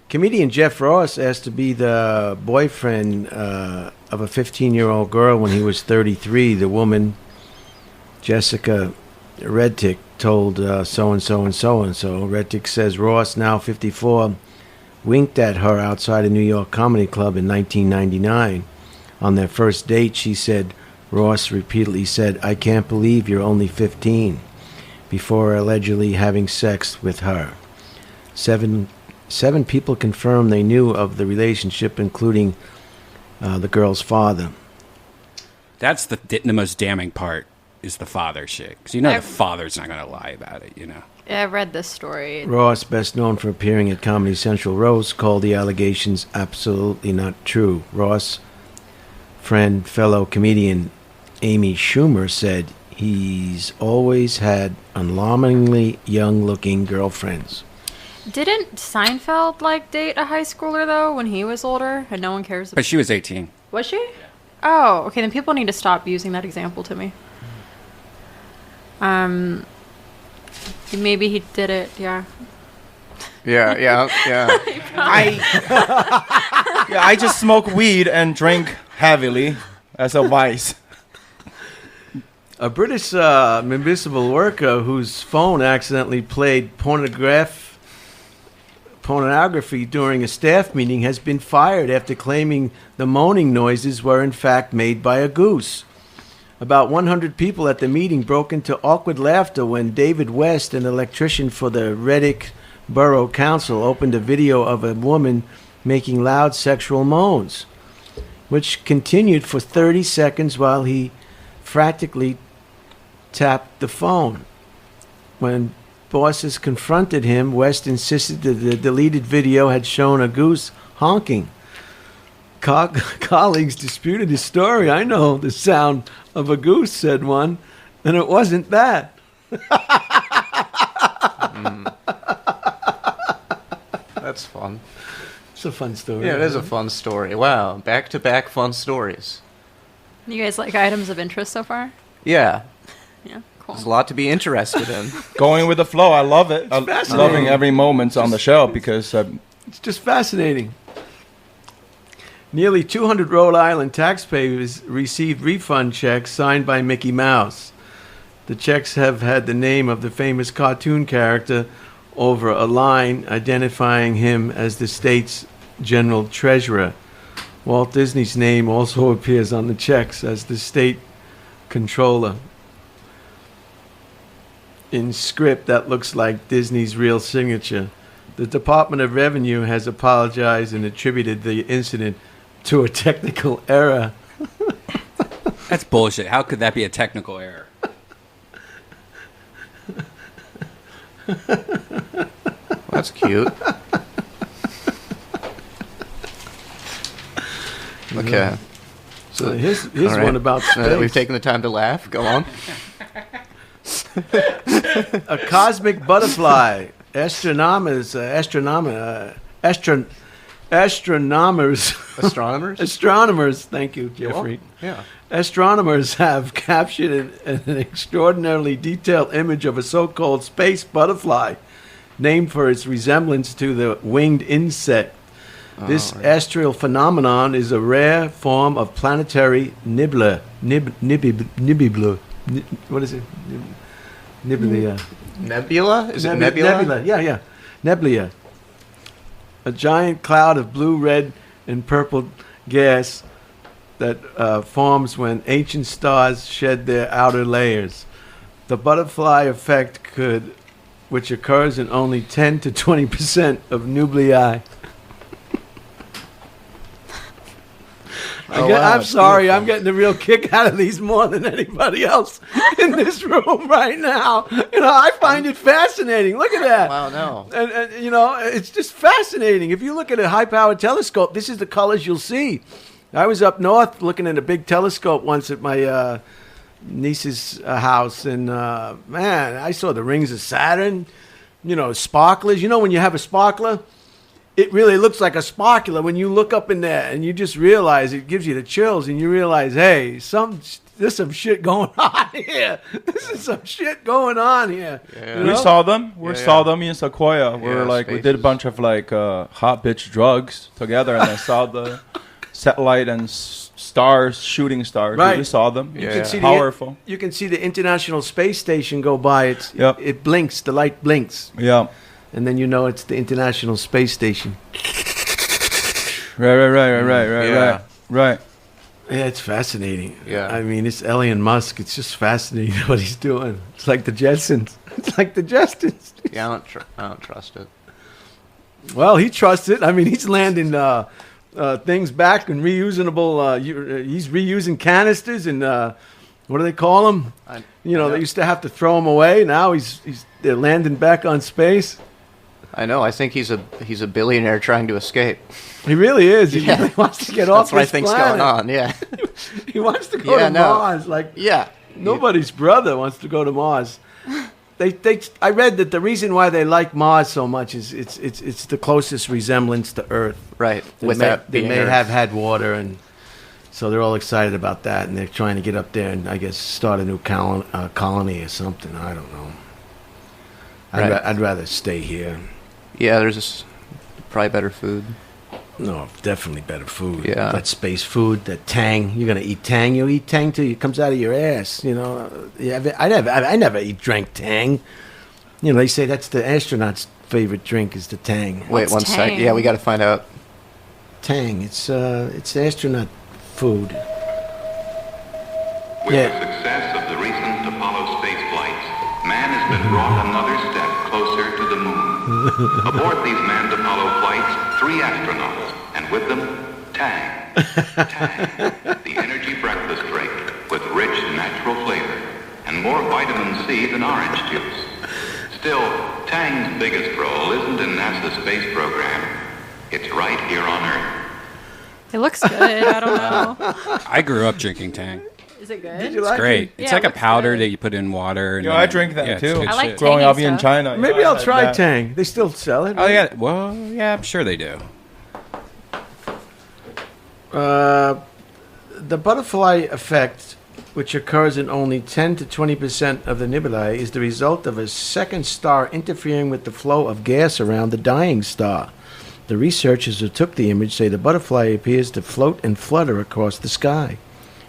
Comedian Jeff Ross asked to be the boyfriend of a 15-year-old girl when he was 33. The woman, Jessica Redtick, told so-and-so and so-and-so. Redtick says Ross, now 54, winked at her outside a New York comedy club in 1999. On their first date, she said, Ross repeatedly said, I can't believe you're only 15, before allegedly having sex with her. Seven people confirmed they knew of the relationship, including the girl's father. That's the most damning part, is the father shit. Because the father's not going to lie about it, you know. Yeah, I read this story. Ross, best known for appearing at Comedy Central Roast, called the allegations absolutely not true. Ross' friend, fellow comedian Amy Schumer said he's always had alarmingly young-looking girlfriends. Didn't Seinfeld date a high schooler though when he was older, and no one cares? But she was 18. Was she? Oh, okay. Then people need to stop using that example to me. Maybe he did it. Yeah. Yeah. I just smoke weed and drink heavily as a vice. A British municipal worker whose phone accidentally played pornography during a staff meeting has been fired after claiming the moaning noises were in fact made by a goose. About 100 people at the meeting broke into awkward laughter when David West, an electrician for the Reading Borough Council, opened a video of a woman making loud sexual moans, which continued for 30 seconds while he frantically tapped the phone. When bosses confronted him, West insisted that the deleted video had shown a goose honking. Colleagues disputed his story. I know the sound of a goose, said one, and it wasn't that. That's fun. It's a fun story. Yeah, it is a fun story. Wow, back-to-back fun stories. You guys like items of interest so far? Yeah. Yeah, cool. There's a lot to be interested in. Going with the flow, I love it. I'm loving every moment on the show because it's just fascinating. Nearly 200 Rhode Island taxpayers received refund checks signed by Mickey Mouse. The checks have had the name of the famous cartoon character over a line identifying him as the state's general treasurer. Walt Disney's name also appears on the checks as the state controller. In script that looks like Disney's real signature. The Department of Revenue has apologized and attributed the incident to a technical error. That's bullshit. How could that be a technical error? That's cute. Okay. So here's right. one about space. We've taken the time to laugh. Go on. A cosmic butterfly. Astronomers, thank you, Jeffrey. Yeah. Astronomers have captured an extraordinarily detailed image of a so-called space butterfly named for its resemblance to the winged insect. This astral phenomenon is a rare form of planetary nibbler. What is it? Nebula. Nebula? Is it nebula? Nebula, yeah. Nebula. A giant cloud of blue, red, and purple gas that forms when ancient stars shed their outer layers. The butterfly effect which occurs in only 10 to 20% of nuclei. I'm sorry, beautiful. I'm getting a real kick out of these more than anybody else in this room right now. I find it fascinating. Look at that. Wow, no. And it's just fascinating. If you look at a high-powered telescope, this is the colors you'll see. I was up north looking at a big telescope once at my niece's house, and man, I saw the rings of Saturn, sparklers. When you have a sparkler, it really looks like a sparkler when you look up in there, and you just realize it gives you the chills, and you realize, hey, there's some shit going on here. This is some shit going on here. Yeah. We saw them. We saw them in Sequoia. We did a bunch of hot bitch drugs together, and I saw the satellite and stars, shooting stars. Right. We saw them. You can see powerful. You can see the International Space Station go by. It blinks. The light blinks. Yeah. And then it's the International Space Station. Right. Yeah, it's fascinating. Yeah. I mean, it's Elon Musk. It's just fascinating what he's doing. It's like the Jetsons. Yeah, I don't trust it. Well, he trusts it. I mean, he's landing things back and reusable. He's reusing canisters and what do they call them? They used to have to throw them away. Now they're landing back on space. I know. I think he's a billionaire trying to escape. He really is. He really wants to get off this planet. That's what I think's going on. Yeah. He wants to go to Mars. Nobody's brother wants to go to Mars. I read that the reason why they like Mars so much is it's the closest resemblance to Earth. Right. They may have had water, and so they're all excited about that, and they're trying to get up there and I guess start a new colony or something. I don't know. I'd rather stay here. Yeah, there's probably better food. No, definitely better food. Yeah. That space food, that tang. You're going to eat tang. You'll eat tang till it comes out of your ass. I never drank tang. They say that's the astronaut's favorite drink is the tang. Wait, one sec. Yeah, we got to find out. Tang. It's astronaut food. With the success of the recent Apollo space flights, man has been brought another step closer to the moon. Aboard these manned Apollo flights, 3 astronauts, and with them, Tang. Tang, the energy breakfast drink with rich natural flavor and more vitamin C than orange juice. Still, Tang's biggest role isn't in NASA's space program. It's right here on Earth. It looks good. I don't know. I grew up drinking Tang. Is it good? Did you It's like great. it? It's Yeah, like it a looks powder good. that you put in water. And I drink that too. It's I like shit. Growing up tangy in stuff. China. Maybe yeah, I'll try that. tang. They still sell it. Oh yeah. Well, yeah, I'm sure they do. The butterfly effect, which occurs in only 10 to 20% of the nebulae, is the result of a second star interfering with the flow of gas around the dying star. The researchers who took the image say the butterfly appears to float and flutter across the sky.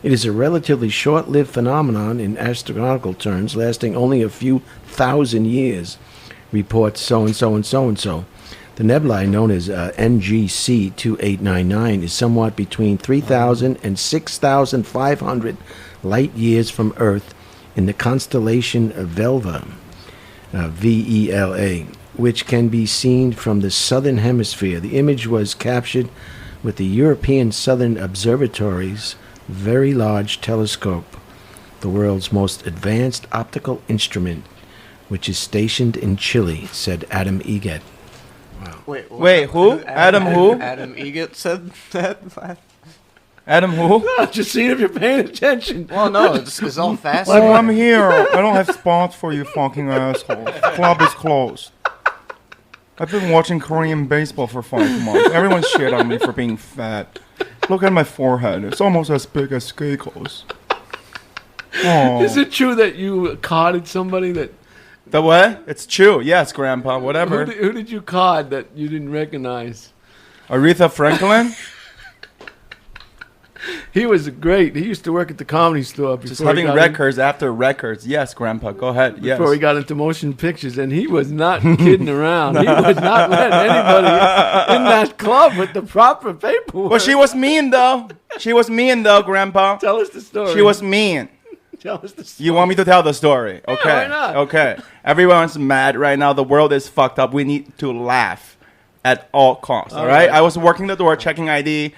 It is a relatively short-lived phenomenon in astronomical terms, lasting only a few thousand years, reports so-and-so and so-and-so. The nebulae, known as NGC 2899, is somewhat between 3,000 and 6,500 light years from Earth in the constellation of Velva, VELA, which can be seen from the southern hemisphere. The image was captured with the European Southern Observatory's Very Large Telescope, the world's most advanced optical instrument, which is stationed in Chile, said Adam Eget. Wait, who? Adam who? Adam Eget said that. Adam who? No, just seeing if you're paying attention. Well, no, it's all fast. Oh, I'm here. I don't have spots for you fucking assholes. The club is closed. I've been watching Korean baseball for 5 months. Everyone shit on me for being fat. Look at my forehead. It's almost as big as Skeiko's. Oh. Is it true that you carded somebody that The what? It's true. Yes, Grandpa. Whatever. Who did you card that you didn't recognize? Aretha Franklin. He was great. He used to work at the Comedy Store. Just having records after records. Yes, Grandpa. Go ahead. Yes. Before he got into motion pictures, and he was not kidding around. He would not let anybody in that club with the proper paperwork. Well, she was mean, though. Grandpa. Tell us the story. She was mean. Tell us the story. You want me to tell the story? Okay. Yeah, why not? Okay. Everyone's mad right now. The world is fucked up. We need to laugh at all costs. All right? I was working the door, checking ID.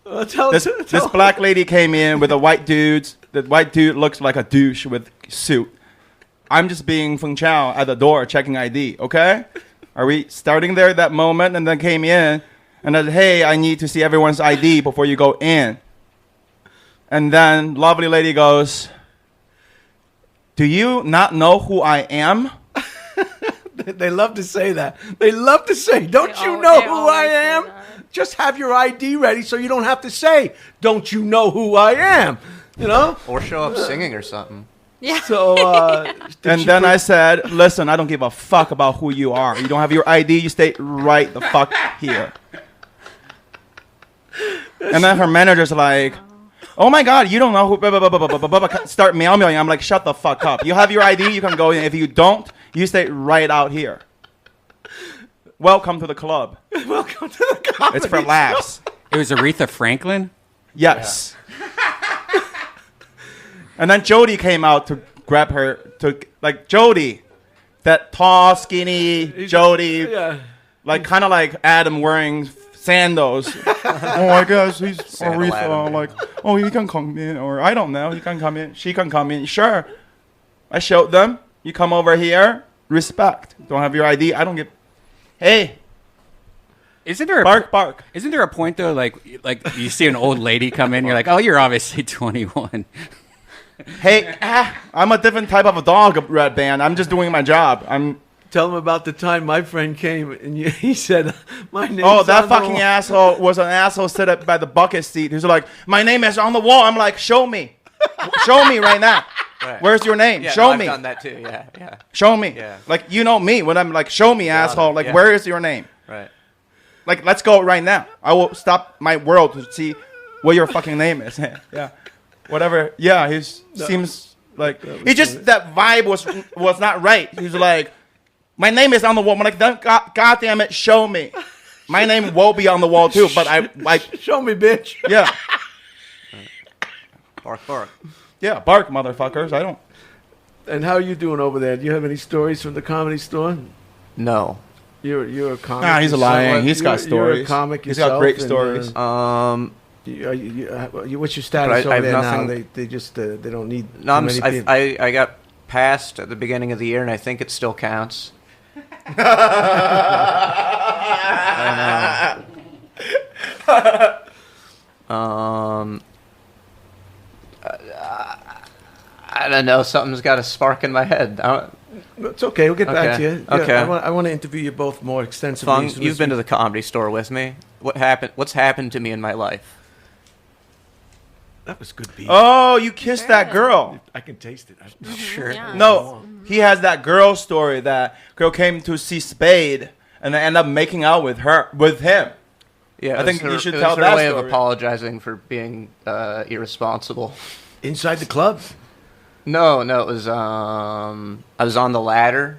This black lady came in with a white dude. The white dude looks like a douche with suit. I'm just being Feng Chao at the door checking ID, okay? Are we starting there at that moment? And then came in and said, hey, I need to see everyone's ID before you go in. And then lovely lady goes, do you not know who I am? They love to say that. They love to say, don't you know who I am? Just have your ID ready so you don't have to say, don't you know who I am? You know? Or show up singing or something. Yeah. So, and then I said, listen, I don't give a fuck about who you are. You don't have your ID, you stay right the fuck here. And then her manager's like, oh my God, you don't know who, blah, blah, blah, blah, blah, blah, start meowing. I'm like, shut the fuck up. You have your ID, you can go in. If you don't, you stay right out here. Welcome to the club. Welcome to the comedy. It's for laughs. It was Aretha Franklin? Yes. Yeah. And then Jody came out to grab her, like Jody, that tall, skinny Jody, like kind of like Adam wearing sandals. Oh, I guess he's Aretha. Like, oh, he can come in, or I don't know, he can come in. She can come in. Sure. I showed them. You come over here. Respect. Don't have your ID. I don't give. Hey. Isn't there bark? Isn't there a point though, like you see an old lady come in, you're like, oh, you're obviously 21. Hey, I'm a different type of a dog, Redban. I'm just doing my job. Tell him about the time my friend came and he said, my name. Oh, that fucking asshole was an asshole set up by the bucket seat. He's like, my name is on the wall. I'm like, show me. Show me right now. Right. Where's your name? Yeah, show me. I've done that too. Yeah. Show me. Yeah. Like, you know me when I'm like, show me, asshole. Like, where is your name? Right. Like, let's go right now. I will stop my world to see what your fucking name is. Yeah. Whatever. Yeah, seems like that vibe was not right. He's like, my name is on the wall. I'm like, God damn it, show me. My name will be on the wall too, but I like show me, bitch. Yeah. Bark. Yeah, bark, motherfuckers. I don't. And how are you doing over there? Do you have any stories from the Comedy Store? No. You're a comic. Nah, he's lying. He's got stories. You're a comic He's yourself. got great stories. What's your status over there now? They just they don't need. No, I got passed at the beginning of the year, and I think it still counts. I don't know. Something's got a spark in my head. It's okay. We'll get back to you. Okay. I want to interview you both more extensively. Feng, you've been to the Comedy Store with me. What's happened to me in my life? That was good beef. Oh, you kissed that girl. I can taste it. Sure. Yeah. No, he has that girl story. That girl came to see Spade and ended up making out with him. Yeah, I think you should tell tell that that way story. of apologizing for being irresponsible. Inside the club? No, it was I was on the ladder.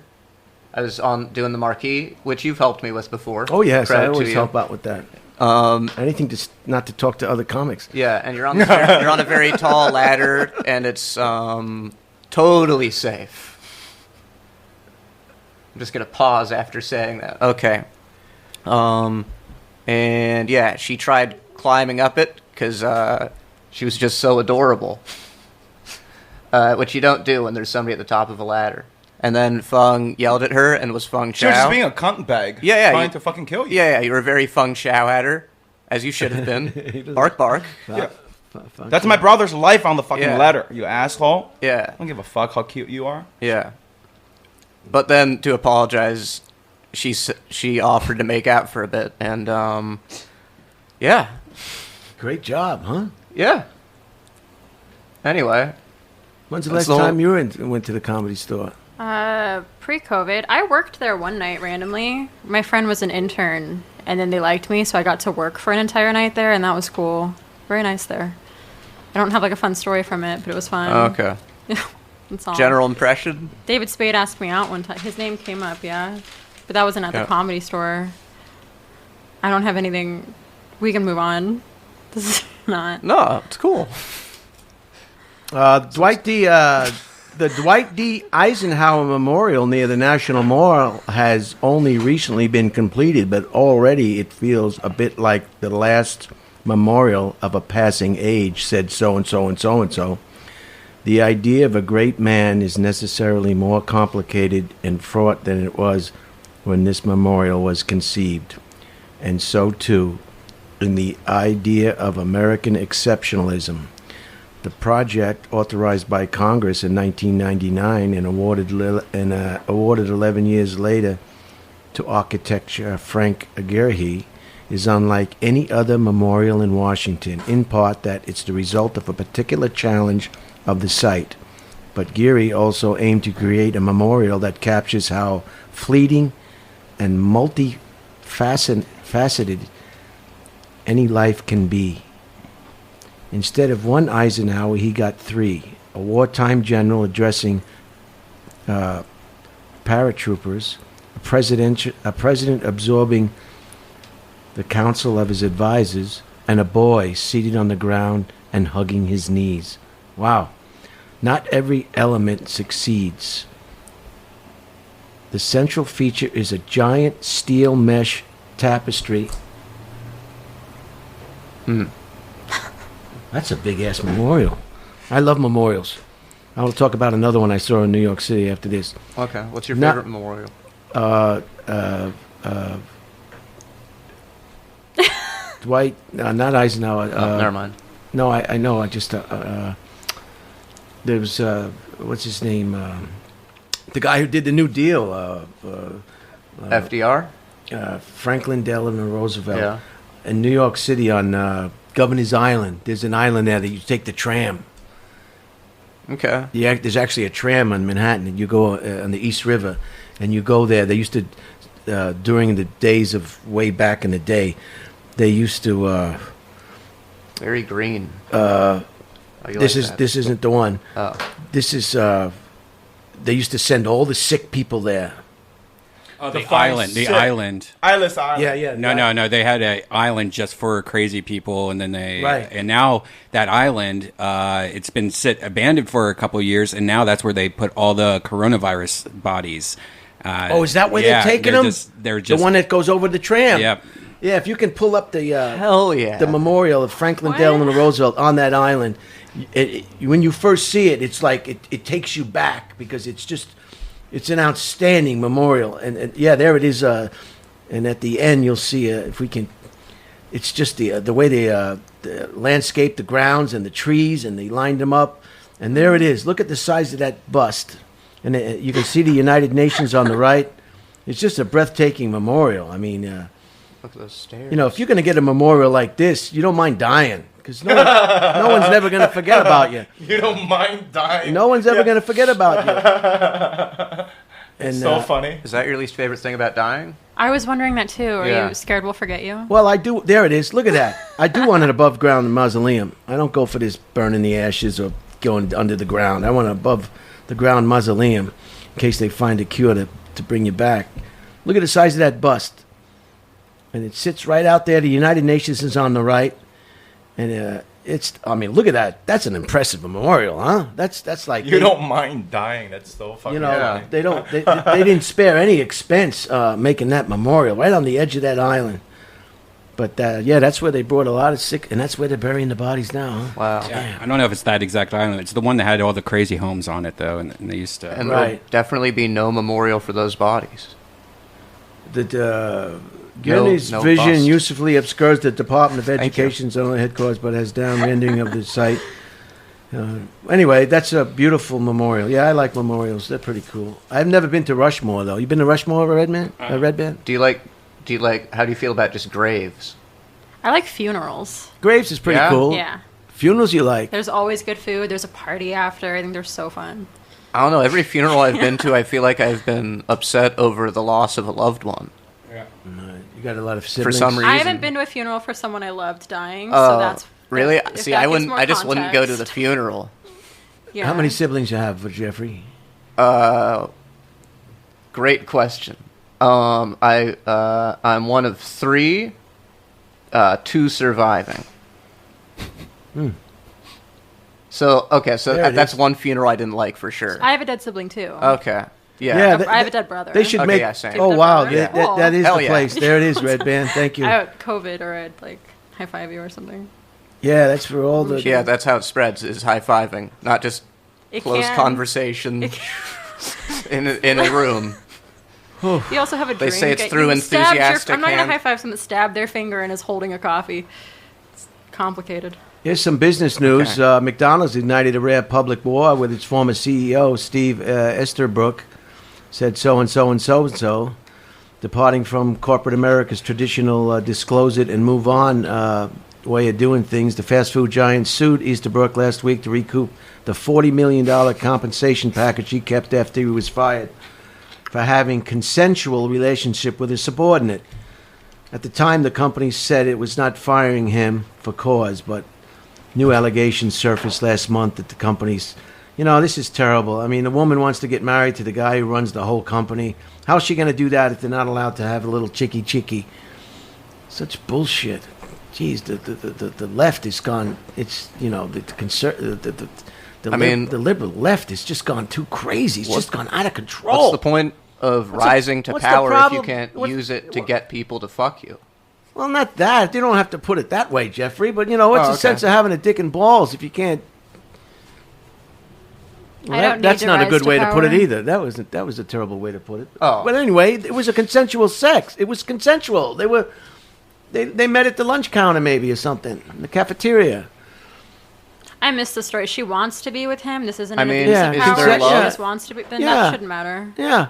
I was doing the marquee, which you've helped me with before. Oh yes, Credit I always to help out with that. Anything not to talk to other comics. Yeah, and you're on a very tall ladder, and it's totally safe. I'm just gonna pause after saying that. Okay. And yeah, she tried climbing up it because she was just so adorable. Which you don't do when there's somebody at the top of a ladder. And then Feng yelled at her and was Feng Chao. She was just being a cunt bag. Yeah. Trying to fucking kill you. Yeah, you were very Feng Chao at her, as you should have been. Bark. Yeah. That's my brother's life on the fucking ladder, you asshole. Yeah. I don't give a fuck how cute you are. Yeah. But then, to apologize, she offered to make out for a bit. And, yeah. Great job, huh? Yeah. Anyway. When's the last time you went to the Comedy Store? Pre-COVID, I worked there one night randomly. My friend was an intern, and then they liked me, so I got to work for an entire night there, and that was cool. Very nice there. I don't have like a fun story from it, but it was fun. Okay. That's all. General impression? David Spade asked me out one time. His name came up, yeah. But that wasn't at the Comedy Store. I don't have anything. We can move on. This is not. No, it's cool. The Dwight D. Eisenhower Memorial near the National Mall has only recently been completed, but already it feels a bit like the last memorial of a passing age, said so-and-so and so-and-so. The idea of a great man is necessarily more complicated and fraught than it was when this memorial was conceived. And so, too, in the idea of American exceptionalism. The project, authorized by Congress in 1999 and awarded 11 years later to architecture Frank Carey, is unlike any other memorial in Washington, in part that it's the result of a particular challenge of the site. But Carey also aimed to create a memorial that captures how fleeting and multifaceted any life can be. Instead of one Eisenhower, he got three. A wartime general addressing paratroopers, a president absorbing the counsel of his advisors, and a boy seated on the ground and hugging his knees. Wow. Not every element succeeds. The central feature is a giant steel mesh tapestry. That's a big-ass memorial. I love memorials. I will talk about another one I saw in New York City after this. Okay. What's your favorite memorial? Dwight, not Eisenhower. Never mind. No, I know. I just... there was... what's his name? The guy who did the New Deal. FDR? Franklin Delano Roosevelt. Yeah. In New York City on... Governor's Island. There's an island there that you take the tram. Okay. Yeah, there's actually a tram on Manhattan, and you go on the East River, and you go there. They used to, during the days of way back in the day, they used to. Very green. This isn't the one. Oh. This is. They used to send all the sick people there. Oh, the island. Island. Yeah. No. They had an island just for crazy people, and then Right. And now that island, it's been abandoned for a couple of years, and now that's where they put all the coronavirus bodies. Is that where they're taking them? They're just the one that goes over the tram. Yep. Yeah, if you can pull up the hell yeah, the memorial of Franklin Delano Roosevelt on that island, when you first see it, it's like it takes you back because it's an outstanding memorial, and yeah, there it is. And at the end, you'll see if we can. It's just the way they landscaped the grounds and the trees, and they lined them up, and there it is. Look at the size of that bust, and you can see the United Nations on the right. It's just a breathtaking memorial. I mean, look at those stairs. You know, if you're going to get a memorial like this, you don't mind dying. Because no one's never going to forget about you. You don't mind dying. No one's ever going to forget about you. It's so funny. Is that your least favorite thing about dying? I was wondering that too. Are you scared we'll forget you? Well, I do. There it is. Look at that. I do want an above ground mausoleum. I don't go for this burning the ashes or going under the ground. I want an above the ground mausoleum in case they find a cure to bring you back. Look at the size of that bust. And it sits right out there. The United Nations is on the right. And look at that. That's an impressive memorial, huh? That's like you don't mind dying. That's so fucking. They don't. They didn't spare any expense making that memorial right on the edge of that island. But that's where they brought a lot of sick, and that's where they're burying the bodies now. Huh? Wow. Yeah, I don't know if it's that exact island. It's the one that had all the crazy homes on it, though, and they used to. And there'll definitely be no memorial for those bodies. Guinea's vision bust. Usefully obscures the Department of Education's only headquarters, but has down rendering of the site. Anyway, that's a beautiful memorial. Yeah, I like memorials. They're pretty cool. I've never been to Rushmore, though. You been to Rushmore, Redban? Do you like? How do you feel about just graves? I like funerals. Graves is pretty cool. Yeah. Funerals you like? There's always good food. There's a party after. I think they're so fun. I don't know. Every funeral I've been to, I feel like I've been upset over the loss of a loved one. Yeah. You got a lot of siblings? For some reason. I haven't been to a funeral for someone I loved dying, so that's... Really? See, I wouldn't. I just wouldn't go to the funeral. Yeah. How many siblings you have, Jeffrey? Great question. I'm one of 3, 2 surviving. So that's one funeral I didn't like for sure. I have a dead sibling too. Okay. Yeah. I have a dead brother. They should make. Oh wow, that is the place. There it is, Redban. Thank you. I had COVID, or I'd like high five you or something. Yeah, that's for all the. Yeah, that's how it spreads. Is high fiving, not just close conversation in a room. You also have a drink. They say it's through enthusiastic. I'm not gonna high five someone that stabbed their finger and is holding a coffee. It's complicated. Here's some business news. Okay. McDonald's ignited a rare public war with its former CEO, Steve Easterbrook, said so-and-so and so-and-so, departing from corporate America's traditional disclose it and move on way of doing things. The fast food giant sued Easterbrook last week to recoup the $40 million compensation package he kept after he was fired for having consensual relationship with a subordinate. At the time, the company said it was not firing him for cause, but new allegations surfaced last month that the company's... this is terrible. I mean, the woman wants to get married to the guy who runs the whole company. How's she going to do that if they're not allowed to have a little chicky? Such bullshit. Jeez, the left is gone. It's, the liberal left has just gone too crazy. It's just gone out of control. What's the point of rising to power if you can't use it to get people to fuck you? Well, not that. You don't have to put it that way, Jeffrey. But, what's the sense of having a dick and balls if you can't... Well, that's not a good way to put it either. That was a terrible way to put it. Oh. But anyway, it was a consensual sex. It was consensual. They met at the lunch counter maybe or something, in the cafeteria. I missed the story. She wants to be with him. This isn't an abuse of power. She just wants to be... Then that shouldn't matter. Yeah.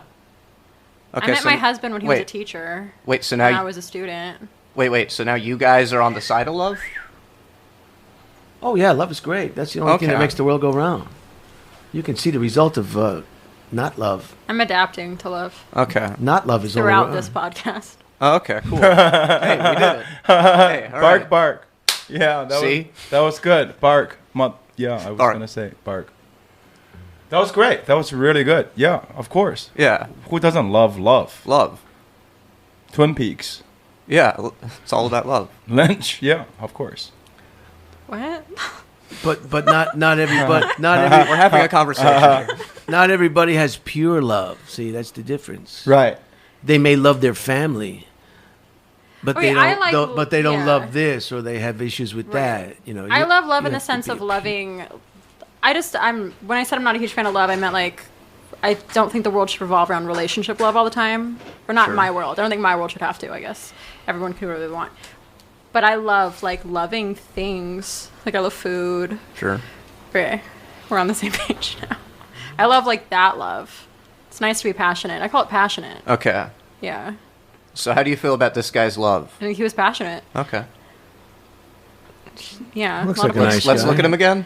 Okay, I met my husband when he was a teacher. Wait, so now... I was a student. Wait, so now you guys are on the side of love? Oh, yeah, love is great. That's the only thing that makes the world go round. You can see the result of not love. I'm adapting to love. Okay. Not love is throughout this podcast. Oh, okay, cool. Hey, we did it. Hey, bark, bark. Yeah, that was good. Bark. Yeah, I was going to say bark. That was great. That was really good. Yeah, of course. Yeah. Who doesn't love love? Love. Twin Peaks. Yeah, it's all about love. Lynch. Yeah, of course. What? But not everybody. We're having a conversation. Not everybody has pure love. See, that's the difference. Right. They may love their family, but they don't love this, or they have issues with that. I love love in the sense of loving. When I said I'm not a huge fan of love, I meant like I don't think the world should revolve around relationship love all the time, or not in my world. I don't think my world should have to. I guess everyone can really want. But I love, loving things. Like, I love food. Sure. Okay. We're on the same page now. I love, that love. It's nice to be passionate. I call it passionate. Okay. Yeah. So how do you feel about this guy's love? I think he was passionate. Okay. Yeah. Looks like a nice guy. Let's look at him again.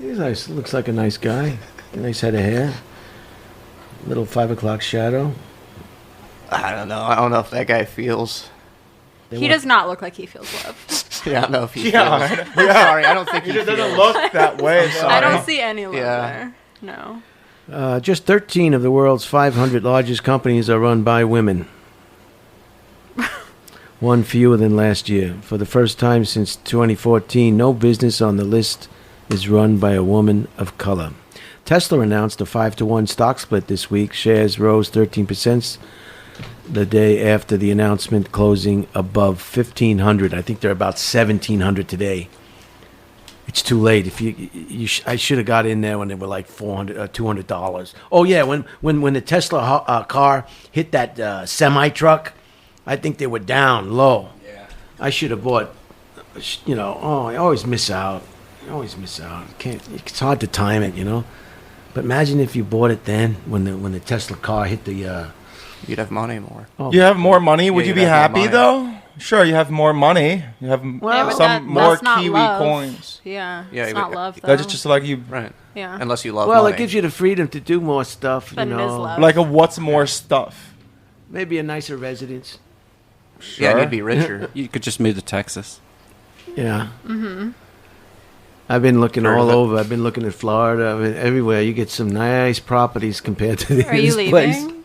He's nice. Looks like a nice guy. A nice head of hair. Little 5 o'clock shadow. I don't know. I don't know if that guy feels... He does not look like he feels love. Yeah, I don't know if he feels. I'm sorry, I don't think he doesn't look that way. I don't see any love there. No. Just 13 of the world's 500 largest companies are run by women. One fewer than last year. For the first time since 2014, no business on the list is run by a woman of color. Tesla announced a 5-to-1 stock split this week. Shares rose 13%. The day after the announcement, closing above 1,500. I think they're about 1,700 today. It's too late. I should have got in there when they were like $200. Oh yeah, when the Tesla car hit that semi truck, I think they were down low. Yeah. I should have bought. I always miss out. It's hard to time it, But imagine if you bought it then when the Tesla car hit the. You'd have money more. Oh. You have more money? Would you be happy, though? sure, you have more money. You have some more Kiwi coins. Yeah, Yeah, it's not love, though. That's just like you... Right. Yeah. Unless you love Well, money. it gives you the freedom to do more stuff, But you it is know. love. Like a what's more stuff. Maybe a nicer residence. Yeah, and Sure. you'd be richer. You could just move to Texas. Yeah. Mm-hmm. I've been looking Heard all of it. over. I've been looking at Florida. I mean, everywhere. You get some nice properties compared to this Are you place. leaving?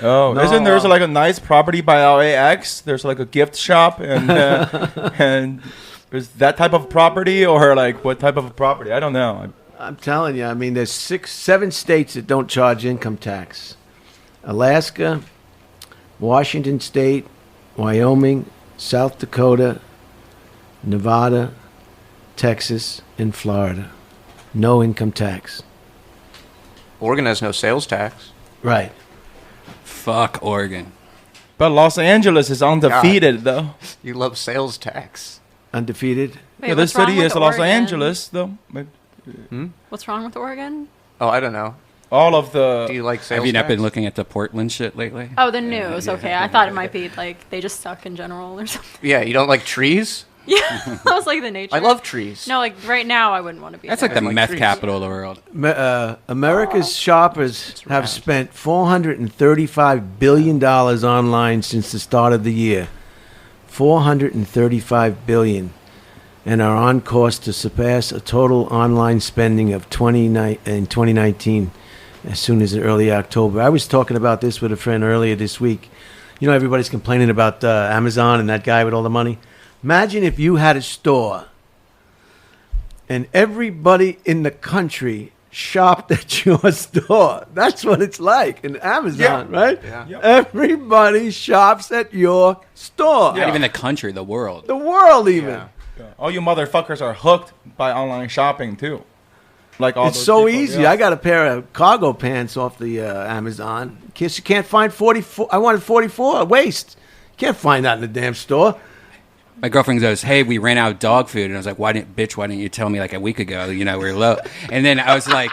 Oh, No. isn't there like a nice property by LAX? There's like a gift shop and and is that type of property or like what type of a property? I don't know. I'm telling you. I mean, there's 7 states that don't charge income tax. Alaska, Washington State, Wyoming, South Dakota, Nevada, Texas, and Florida. No income tax. Oregon has no sales tax. Right. Fuck Oregon. But Los Angeles is undefeated though. You love sales tax. Undefeated. Wait, Yeah, this what's wrong city with is Los Oregon? Angeles though. What's wrong with Oregon? Oh, I don't know. All of the Do you like sales Have you not tax? been looking at the Portland shit lately? Oh, the news. Okay, I thought it might be like they just suck in general or something. Yeah, you don't like trees? Yeah, I was like the nature. I love trees. No, like right now, I wouldn't want to be. That's there. like the like meth trees. capital of the world. America's shoppers have rad. spent $435 billion online since the start of the year. $435 billion. And are on course to surpass a total online spending of in 2019 as soon as early October. I was talking about this with a friend earlier this week. You know, everybody's complaining about Amazon and that guy with all the money. Imagine if you had a store and everybody in the country shopped at your store. That's what it's like in Amazon, right? Yeah. Yeah. Everybody shops at your store. Not even the country, the world. The world even. Yeah. all you motherfuckers are hooked by online shopping too. Like all It's those so people, easy. yeah. I got a pair of cargo pants off the Amazon. Guess you can't find 44. I wanted 44 waist. You can't find that in the damn store. My girlfriend goes, "Hey, we ran out of dog food," and I was like, "Why didn't you tell me like a week ago? You know, we were low." And then I was like,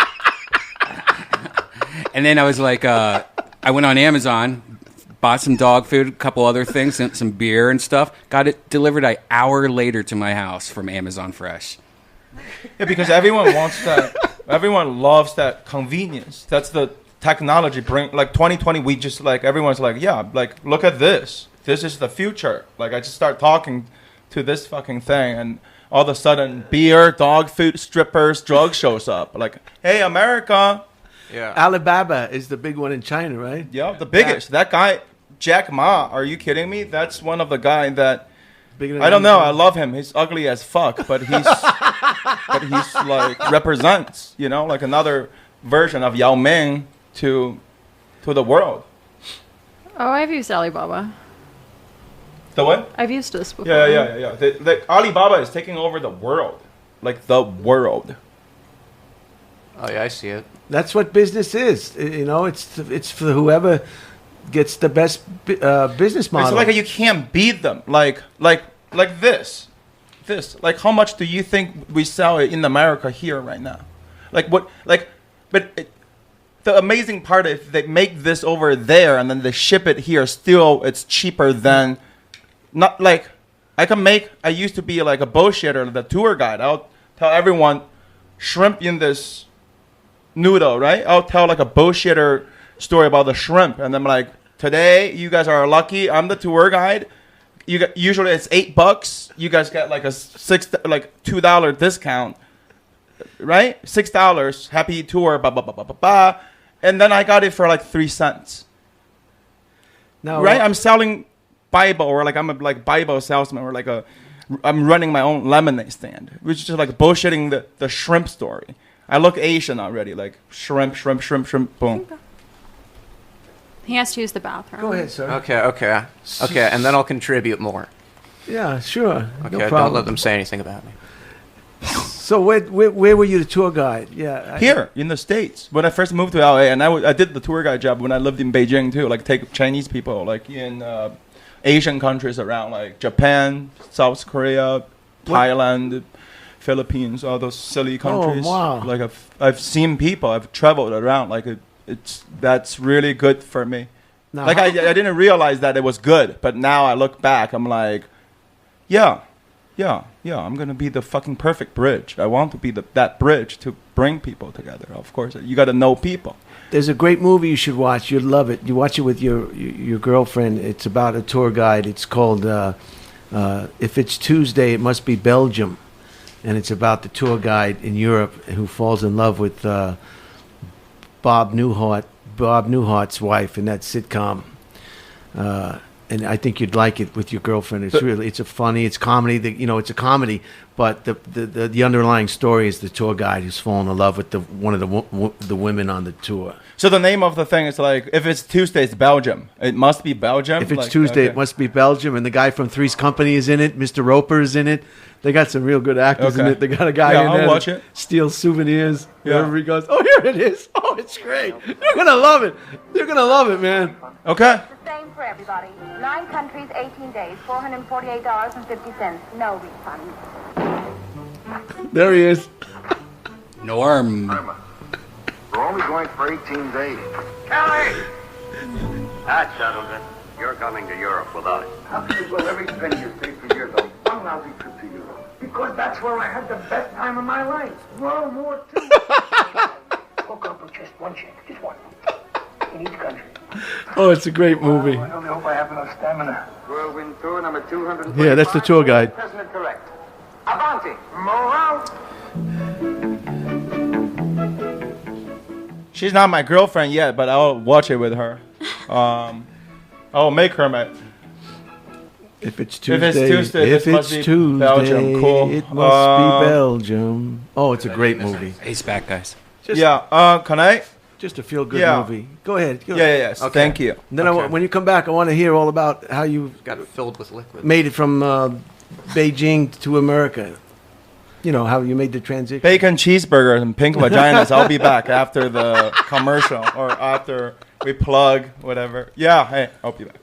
I went on Amazon, bought some dog food, a couple other things, some beer and stuff. Got it delivered an hour later to my house from Amazon Fresh. Yeah, because everyone wants that. Everyone loves that convenience. That's the technology bring. Like 2020, we just like everyone's like, yeah, like look at this. This is the future. Like I just start talking to this fucking thing, and all of a sudden, beer, dog food, strippers, drugs shows up. Like, hey, America. Yeah. Alibaba is the big one in China, right? Yeah, the biggest. That guy, Jack Ma. Are you kidding me? That's one of the guy that. Bigger than I don't know. I Amazon. love him. He's ugly as fuck, but he's like represents, you know, like another version of Yao Ming to the world. Oh, I've used Alibaba. The what? I've used this before. Yeah. The Alibaba is taking over the world, like the world. Oh yeah, I see it. That's what business is. You know, it's for whoever gets the best business model. It's like you can't beat them. Like this. Like how much do you think we sell it in America here right now? Like what? Like, but the amazing part is they make this over there and then they ship it here. Still, it's cheaper than. Not like I used to be like a bullshitter, the tour guide. I'll tell everyone shrimp in this noodle, right? I'll tell like a bullshitter story about the shrimp, and I'm like, today you guys are lucky. I'm the tour guide. Usually it's $8. You guys get like a $2 discount, right? $6. Happy tour, blah blah blah blah blah blah. And then I got it for like 3 cents. no, Right? I'm selling Bible, or like I'm a Bible salesman, or like I'm running my own lemonade stand, which is just like bullshitting the shrimp story. I look Asian already, like shrimp, boom. He has to use the bathroom. Go ahead, sir. Okay, and then I'll contribute more. Yeah, sure. Okay, No don't problem. let them say anything about me. So where were you the tour guide? Yeah. Here in the States, when I first moved to LA, and I did the tour guide job when I lived in Beijing too, like take Chinese people, like in Asian countries around, like Japan, South Korea, Thailand, Philippines, all those silly countries. wow. Like I've seen people, I've traveled around, like that's really good for me. Like I didn't realize that it was good, but now I look back, I'm like, yeah, I'm gonna be the fucking perfect bridge. I want to be that bridge to bring people together. Of course, you got to know people. There's a great movie you should watch. You'd love it. You watch it with your girlfriend. It's about a tour guide. It's called If It's Tuesday, It Must Be Belgium. And it's about the tour guide in Europe who falls in love with Bob Newhart's wife in that sitcom. And I think you'd like it with your girlfriend. It's comedy. It's a comedy, but the underlying story is the tour guide who's fallen in love with one of the women on the tour. So the name of the thing is like, if it's Tuesday, it's Belgium. It must be Belgium. If it's Tuesday, it must be Belgium. And the guy from Three's Company is in it. Mr. Roper is in it. They got some real good actors in it. They got a guy in there I'll watch it. Steals souvenirs wherever he goes. Oh, here it is. Oh, it's great. You're gonna love it. You're gonna love it, man. Okay. The same for everybody. 9 countries, 18 days, $448.50. No refund. There he is. Norm. We're only going for 18 days. Carey! That settles it. You're coming to Europe without it. How can you blow every penny you save for years on one lousy trip to Europe? Because that's where I had the best time of my life. World War II. Hook up with just one chick, just one. In each country. Oh, it's a great movie. I only hope I have enough stamina. Whirlwind tour number 200. Yeah, that's the tour guide. President correct. Avanti. Morale. She's not my girlfriend yet, but I'll watch it with her. I'll make her my. If it's Tuesday, Belgium. Cool. It must be Belgium. Oh, it's a great movie. He's back, guys. Can I? Just a feel-good Yeah. movie. Go ahead. Yes. Okay. Thank you. And then when you come back, I want to hear all about how you Got it filled with liquid. made it from Beijing to America. You know, how you made the transition. Bacon cheeseburgers and pink vaginas. I'll be back after the commercial or after we plug whatever. Yeah, hey, I'll be back.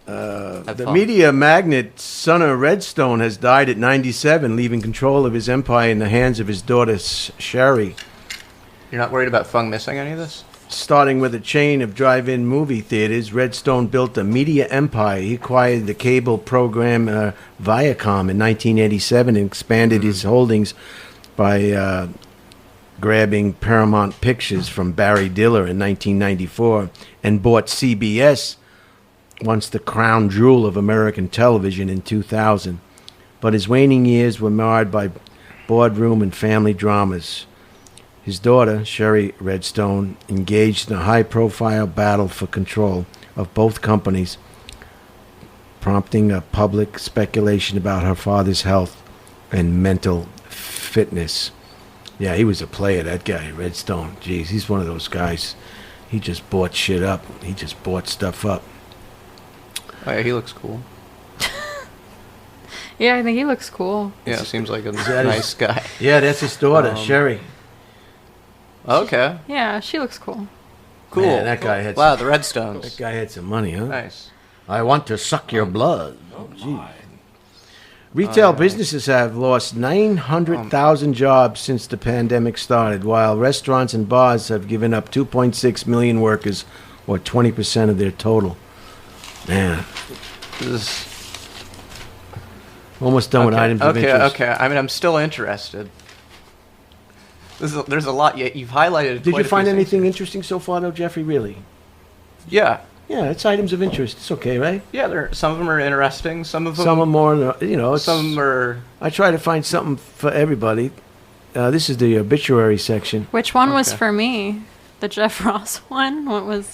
The media magnate Sonner Redstone has died at 97, leaving control of his empire in the hands of his daughter Sherry. You're not worried about Feng missing any of this? Starting with a chain of drive-in movie theaters, Redstone built a media empire. He acquired the cable program Viacom in 1987 and expanded his holdings by grabbing Paramount Pictures from Barry Diller in 1994 and bought CBS, once the crown jewel of American television, in 2000. But his waning years were marred by boardroom and family dramas. His daughter, Sherry Redstone, engaged in a high-profile battle for control of both companies, prompting a public speculation about her father's health and mental fitness. Yeah, he was a player, that guy, Redstone. Jeez, he's one of those guys. He just bought shit up. He just bought stuff up. Oh, yeah, he looks cool. Yeah, I think he looks cool. Yeah, seems like a nice guy. Yeah, that's his daughter, Sherry. Okay. Yeah, she looks cool. Cool. Man, that guy had Wow, the Redstones. That guy had some money, huh? Nice. I want to suck your blood. Oh, gee. Retail businesses have lost 900,000 jobs since the pandemic started, while restaurants and bars have given up 2.6 million workers, or 20% of their total. Man. This is almost done with items of interest. Okay. I mean, I'm still interested. There's a lot. You've highlighted. Did you find anything interesting so far, though, Jeffrey? Really? Yeah. Yeah, it's items of interest. It's okay, right? Yeah, some of them are interesting. Some of them. Some are more, Some are. I try to find something for everybody. This is the obituary section. Which one was for me? The Jeff Ross one? What'd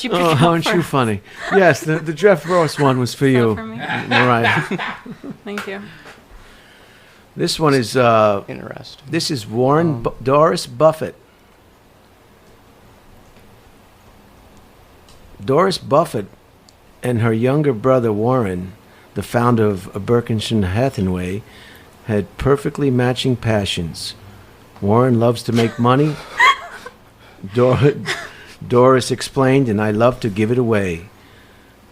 you pick up aren't for? you funny? Yes, the Jeff Ross one was for you, For me? Mariah. Thank you. This one is interesting. This is Doris Buffett. Doris Buffett and her younger brother Warren, the founder of Berkshire Hathaway, had perfectly matching passions. Warren loves to make money. Doris explained, and I love to give it away.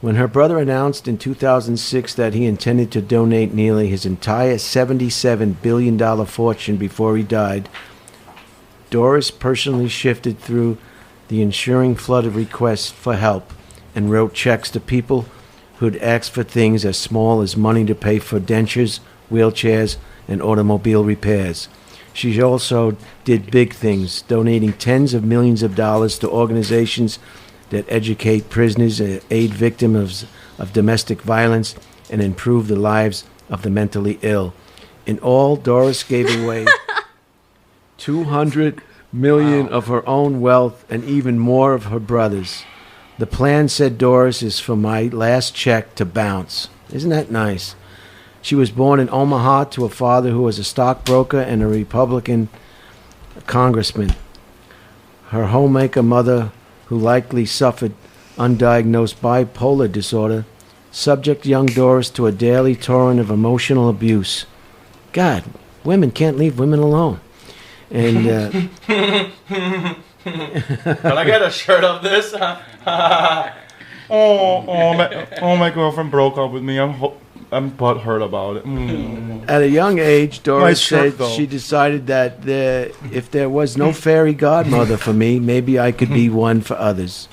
When her brother announced in 2006 that he intended to donate nearly his entire $77 billion fortune before he died, Doris personally sifted through the ensuing flood of requests for help and wrote checks to people who'd asked for things as small as money to pay for dentures, wheelchairs, and automobile repairs. She also did big things, donating tens of millions of dollars to organizations that educate prisoners, aid victims of domestic violence, and improve the lives of the mentally ill. In all, Doris gave away $200 million of her own wealth and even more of her brother's. The plan, said Doris, is for my last check to bounce. Isn't that nice? She was born in Omaha to a father who was a stockbroker and a Republican congressman. Her homemaker mother, who likely suffered undiagnosed bipolar disorder, subject young Doris to a daily torrent of emotional abuse. God, women can't leave women alone. And can I get a shirt of this? My girlfriend broke up with me. I'm butthurt about it. At a young age, Doris said she decided that if there was no fairy godmother for me, maybe I could be one for others.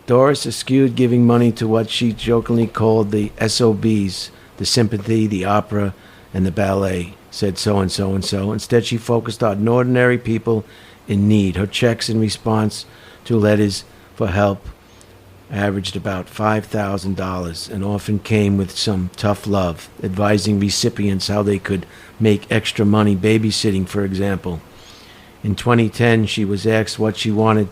Doris eschewed giving money to what she jokingly called the SOBs, the sympathy, the opera, and the ballet, said so-and-so and so. Instead, she focused on ordinary people in need. Her checks in response to letters for help averaged about $5,000 and often came with some tough love, advising recipients how they could make extra money babysitting, for example. In 2010, she was asked what she wanted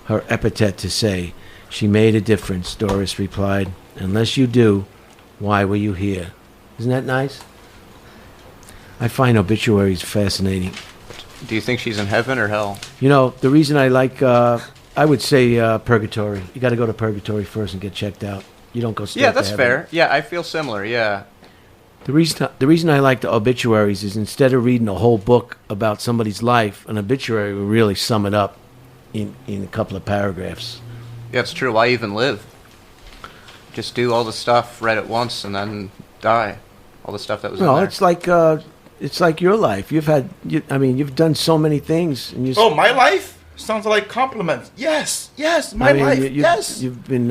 her epithet to say. She made a difference, Doris replied. Unless you do, why were you here? Isn't that nice? I find obituaries fascinating. Do you think she's in heaven or hell? You know, the reason I like, I would say purgatory. You got to go to purgatory first and get checked out. You don't go straight to heaven. Yeah, that's fair. Yeah, I feel similar, yeah. The reason I like the obituaries is instead of reading a whole book about somebody's life, an obituary will really sum it up in a couple of paragraphs. Yeah, it's true. Why even live? Just do all the stuff right at once and then die. All the stuff that was in there. It's like your life. You've done so many things. And my life? Sounds like compliments. Yes, my life, yes. You've been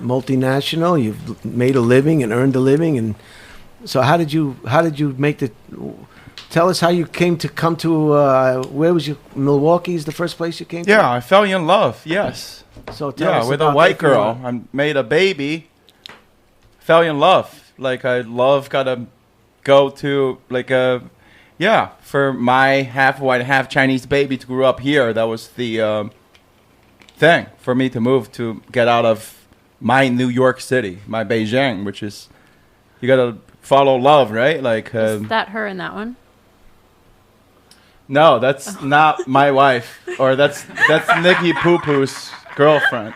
multinational. You've made a living and earned a living. And so how did you make the... Tell us how you come to... where was you? Milwaukee is the first place you came to? Yeah, I fell in love, yes. So tell us with about a white girl. I made a baby. Fell in love. Like, I gotta go to, for my half white, half Chinese baby to grow up here. That was the thing for me to move, to get out of my New York City, my Beijing, which is, you gotta follow love, right? Like, is that her in that one? No, that's not my wife, or that's Nikki Poo Poo's girlfriend.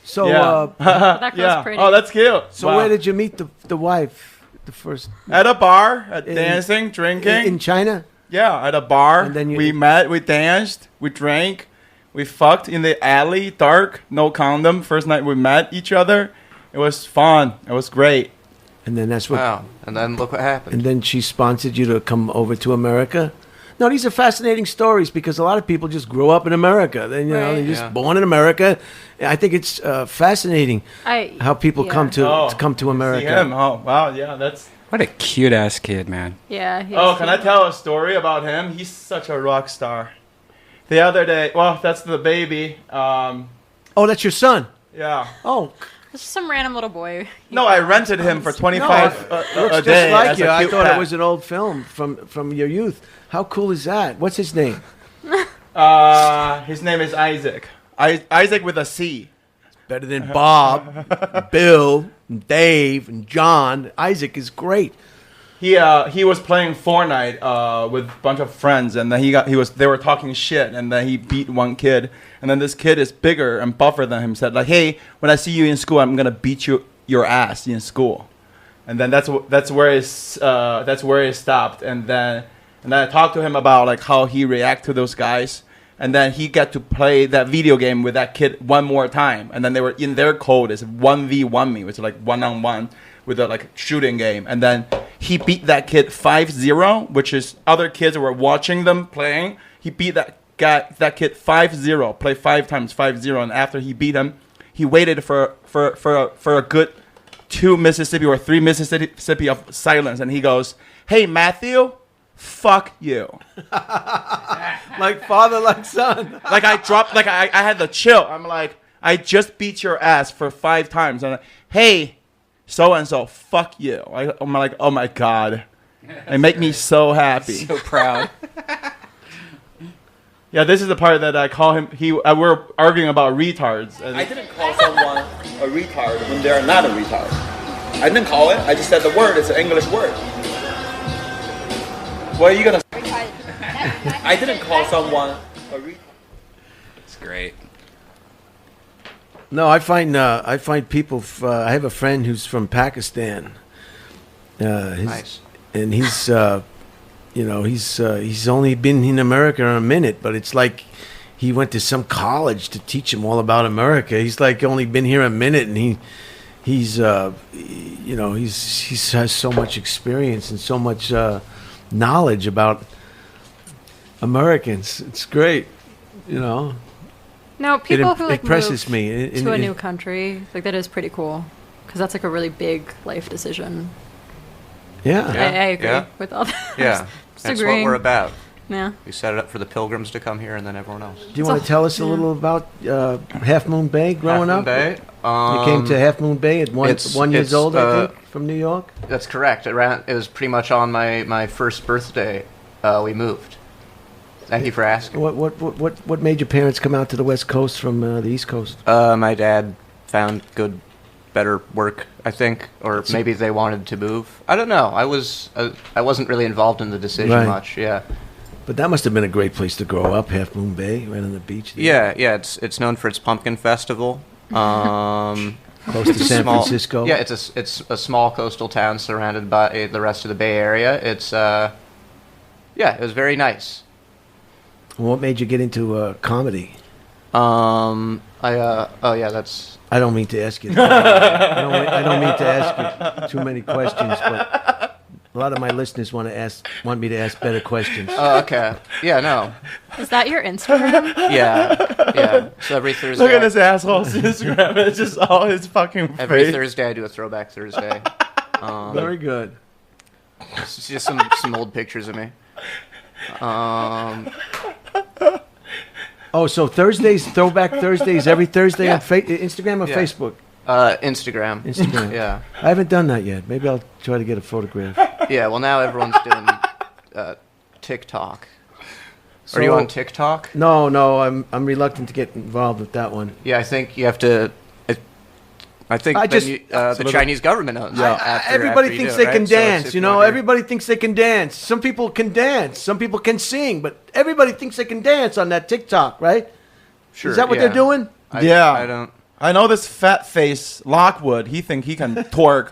So that girl's pretty. Oh, that's cute. So where did you meet the wife? The first at a bar, dancing, drinking in China. Yeah, at a bar. And then we met, we danced, we drank, we fucked in the alley, dark, no condom. First night we met each other. It was fun. It was great. And then that's what. Wow. And then look what happened. And then she sponsored you to come over to America. No, these are fascinating stories because a lot of people just grow up in America. Then they're just born in America. I think it's fascinating how people come to America. See him? Oh, wow, yeah, that's... What a cute ass kid, man. Yeah. Can I tell a story about him? He's such a rock star. The other day, that's the baby. That's your son. Yeah. Oh. It's just some random little boy. No, I rented him for $25 a day. Just like you. I thought it was an old film from your youth. How cool is that? What's his name? His name is Isaac. Isaac with a C. Better than Bob, Bill, and Dave, and John. Isaac is great. He was playing Fortnite with a bunch of friends, and then they were talking shit, and then he beat one kid, and then this kid is bigger and buffer than him. Said like, "Hey, when I see you in school, I'm gonna beat your ass in school," and then that's where it stopped, and then I talked to him about like how he react to those guys. And then he got to play that video game with that kid one more time. And then they were in their code is 1v1 me, which is like 1-on-1 with a like shooting game. And then he beat that kid 5-0, which is other kids were watching them playing. He beat that got that kid 5-0, play 5 times 5-0, and after he beat him, he waited for a good 2 Mississippi or 3 Mississippi of silence, and he goes, "Hey Matthew, fuck you." Like father, like son. Like I dropped, like I had the chill. I'm like, I just beat your ass for 5 times, and hey, so and so, fuck you. I'm like, oh my god, it make me so happy, So proud. Yeah, this is the part that I call him. We're arguing about retards. And I didn't call someone a retard when they're not a retard. I didn't call it. I just said the word. It's an English word. What are you gonna? I didn't call someone a retard. It's great. No, I find people. I have a friend who's from Pakistan. Nice. And he's. He's only been in America a minute, but it's like he went to some college to teach him all about America. He's like only been here a minute, and he has so much experience and so much knowledge about Americans. It's great, No, people who like impresses move me to a new country, like that is pretty cool because that's like a really big life decision. Yeah, I agree with all that. Yeah, that's what we're about. Yeah, we set it up for the pilgrims to come here, and then everyone else. Do you want to tell us a little about Half Moon Bay growing up? Bay. You came to Half Moon Bay at 1 years old, I think, from New York. That's correct. It was pretty much on my first birthday. We moved. Thank you for asking. What made your parents come out to the West Coast from the East Coast? My dad found better work, I think, or maybe they wanted to move. I don't know. I wasn't really involved in the decision much. Yeah. But that must have been a great place to grow up, Half Moon Bay, right on the beach there. Yeah. It's known for its pumpkin festival. Close to San Francisco. Yeah, it's a small coastal town surrounded by the rest of the Bay Area. It's it was very nice. What made you get into comedy? I don't mean to ask you. I don't mean to ask you too many questions, but a lot of my listeners want me to ask better questions. Oh, okay. Yeah, no. Is that your Instagram? Yeah. So every Thursday. Look at this asshole's Instagram. It's just all his fucking face. Every Thursday I do a Throwback Thursday. Very good. It's just some old pictures of me. Oh, so Thursdays, Throwback Thursdays, every Thursday on Instagram or Facebook? Instagram. Instagram. Yeah. I haven't done that yet. Maybe I'll try to get a photograph. Yeah, well, now everyone's doing TikTok. Are you on TikTok? No, I'm reluctant to get involved with that one. Yeah, I think you have to. I think the Chinese government owns it. Everybody thinks they can dance, Everybody thinks they can dance. Some people can dance. Some people can sing. But everybody thinks they can dance on that TikTok, right? Sure. Is that what they're doing? I don't. I know this fat face Lockwood. He think he can twerk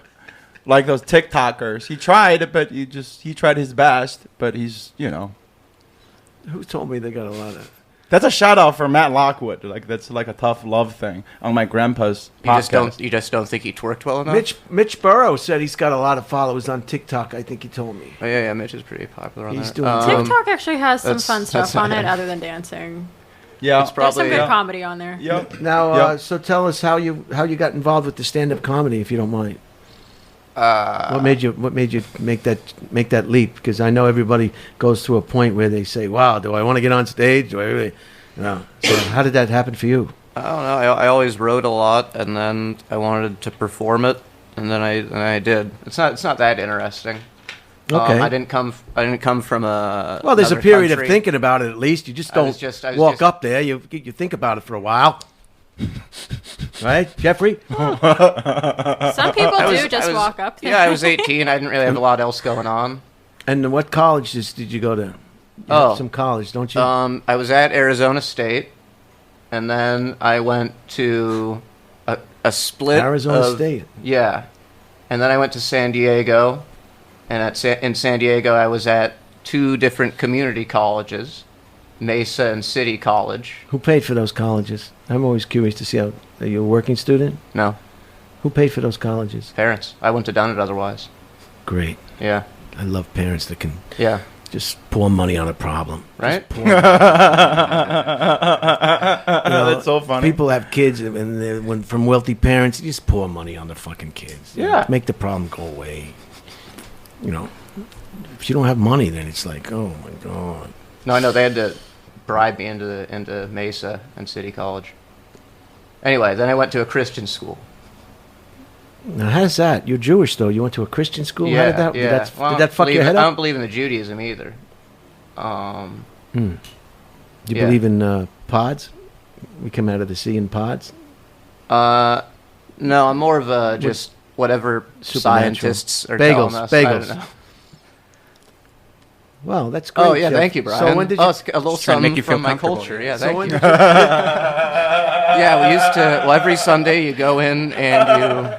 like those TikTokers. He tried, but he tried his best. But he's, Who told me they got a lot of... That's a shout out for Matt Lockwood. Like that's like a tough love thing on my grandpa's podcast. You just don't think he twerked well enough? Mitch Burrow said he's got a lot of followers on TikTok. I think he told me. Oh, yeah, Mitch is pretty popular on that. TikTok actually has some fun stuff on it other than dancing. Yeah, it's probably there's some good comedy on there. Yep. Now, so tell us how you got involved with the stand-up comedy, if you don't mind. What made you make that leap? Because I know everybody goes through a point where they say, "Wow, do I want to get on stage? Do I really?" So how did that happen for you? I don't know. I always wrote a lot, and then I wanted to perform it, and then I did. It's not that interesting. Okay. I didn't come from a. Well, there's a period of thinking about it. At least you just don't walk up there. You think about it for a while. Right, Jeffrey? Some people just walk up there. Yeah, I was 18. I didn't really have a lot else going on. And what colleges did you go to? Some college, don't you? I was at Arizona State, and then I went to a split Arizona State. Yeah, and then I went to San Diego, and in San Diego I was at 2 different community colleges. Mesa and City College. Who paid for those colleges? I'm always curious to see how... Are you a working student? No. Who paid for those colleges? Parents. I wouldn't have done it otherwise. Great. Yeah. I love parents that can... Yeah. Just pour money on a problem. Right? That's so funny. People have kids and when from wealthy parents, you just pour money on the fucking kids. Yeah. Make the problem go away. If you don't have money, then it's like, oh my God. No, I know they had to bribe me into Mesa and City College. Anyway, then I went to a Christian school. Now, how's that? You're Jewish, though. You went to a Christian school? Yeah, How did that, yeah. did that fuck your head I up? don't believe in the Judaism either. Do you believe in pods? We come out of the sea in pods? No, I'm more of a just whatever scientists are telling us. Bagels. I don't know. Well, that's great. Oh, yeah, Jeff. thank you, Brian. So when did you... it's a little trying to make you something feel from my comfortable. culture. Yeah, So thank when you. did you... Yeah, we used to... Well, every Sunday you go in and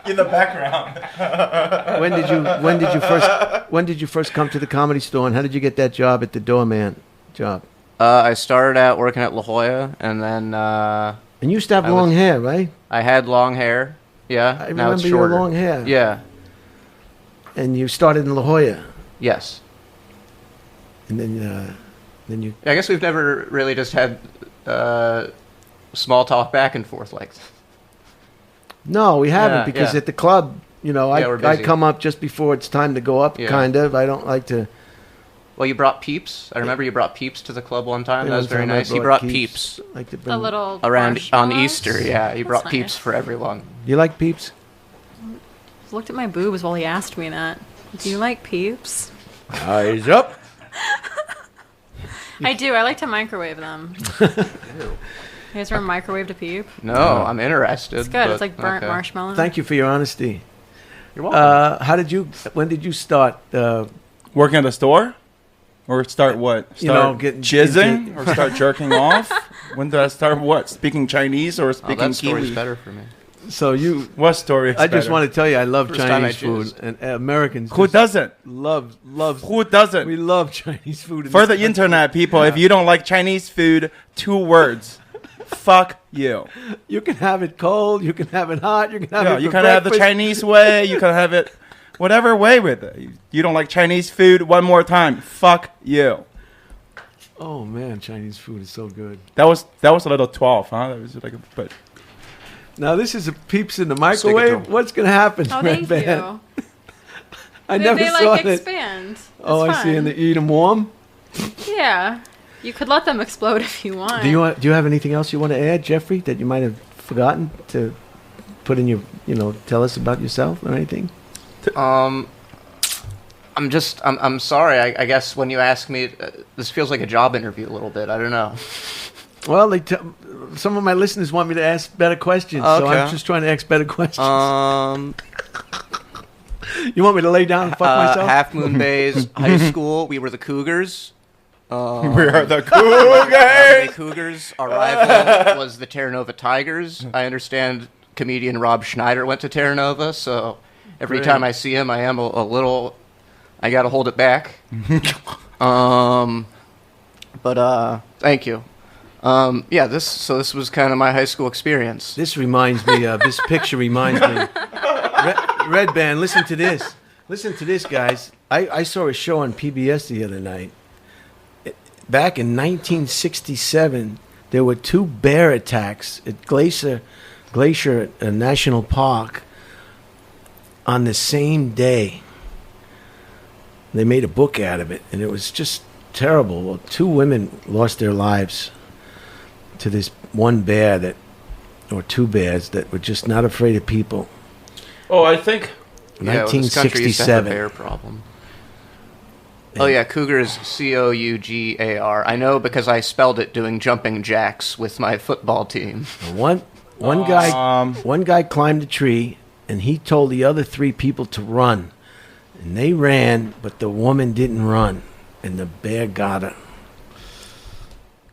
In the background. when did you first come to the Comedy Store, and how did you get that job at the doorman job? I started out working at La Jolla, and then... And you used to have long hair, right? I had long hair. Yeah, I now it's remember your shorter. long hair. Yeah. And you started in La Jolla, Yes. and then you... I guess we've never really just had small talk back and forth like that. No, we haven't, Yeah, because yeah. at the club, we're I busy. come up just before it's time to go up, Yeah. kind of. I don't like to... Well, you brought Peeps. I remember you brought Peeps to the club one time. That was very One time I nice. You brought Peeps. Peeps Like to A bring... little around on marshmallows? Easter. Yeah, you That's brought nice. Peeps for everyone. You like Peeps? He looked at my boobs while he asked me that. Do you like Peeps? Eyes up. I do. I like to microwave them. You guys ever microwaved a peep? No, I'm interested. It's good. but- It's like burnt okay. marshmallow. Thank you for your honesty. You're welcome. When did you start... Working at the store? Or start what? Start getting jizzing? into- Or start jerking off? When did I start what? Speaking Chinese or Oh, speaking that story's Kiwi? better for me. So you... What story is I just better? want to tell you, I love First time I Chinese food, jizzed. and Americans Who just doesn't? love Who doesn't? we love Chinese food. in For this the country. internet, people, if you don't like Chinese food, 2 words. Fuck you. You can have it cold, you can have it hot, you can have Yeah, it you for can have the breakfast. Chinese way, you can have it whatever way with it. You don't like Chinese food, one more time. Fuck you. Oh man, Chinese food is so good. That was a little 12, huh? That was like but Now this is a Peeps in the Stick it microwave. to 'em. What's gonna happen? Oh, thank Redban? you. I they, never they saw like it. expand. Oh, It's I see. And fun. they eat them warm. Yeah. You could let them explode if you want. Do you have anything else you want to add, Jeffrey, that you might have forgotten to put in your, tell us about yourself or anything? I'm sorry. I guess when you ask me, this feels like a job interview a little bit. I don't know. Well, some of my listeners want me to ask better questions, so Okay. I'm just trying to ask better questions. Um, You want me to lay down and fuck myself? Half Moon Bay's high school. We were the Cougars. we are the The Cougars. Cougars. Our rival was the Terra Nova Tigers. I understand comedian Rob Schneider went to Terra Nova, so every Great. time I see him, I am a little. I gotta hold it back. But thank you. Yeah, this was kind of my high school experience. This reminds me of, this picture reminds me. Redban, listen to this. Listen to this, guys. I saw a show on PBS the other night. Back in 1967, there were 2 bear attacks at Glacier National Park on the same day. They made a book out of it, and it was just terrible. Well, 2 women lost their lives to this one bear or 2 bears that were just not afraid of people. Oh, I think Yeah, well, this country used to have a 1967. bear problem. Oh yeah, Cougar is Cougar. I know because I spelled it doing jumping jacks with my football team. One guy climbed a tree, and he told the other 3 people to run, and they ran, but the woman didn't run, and the bear got her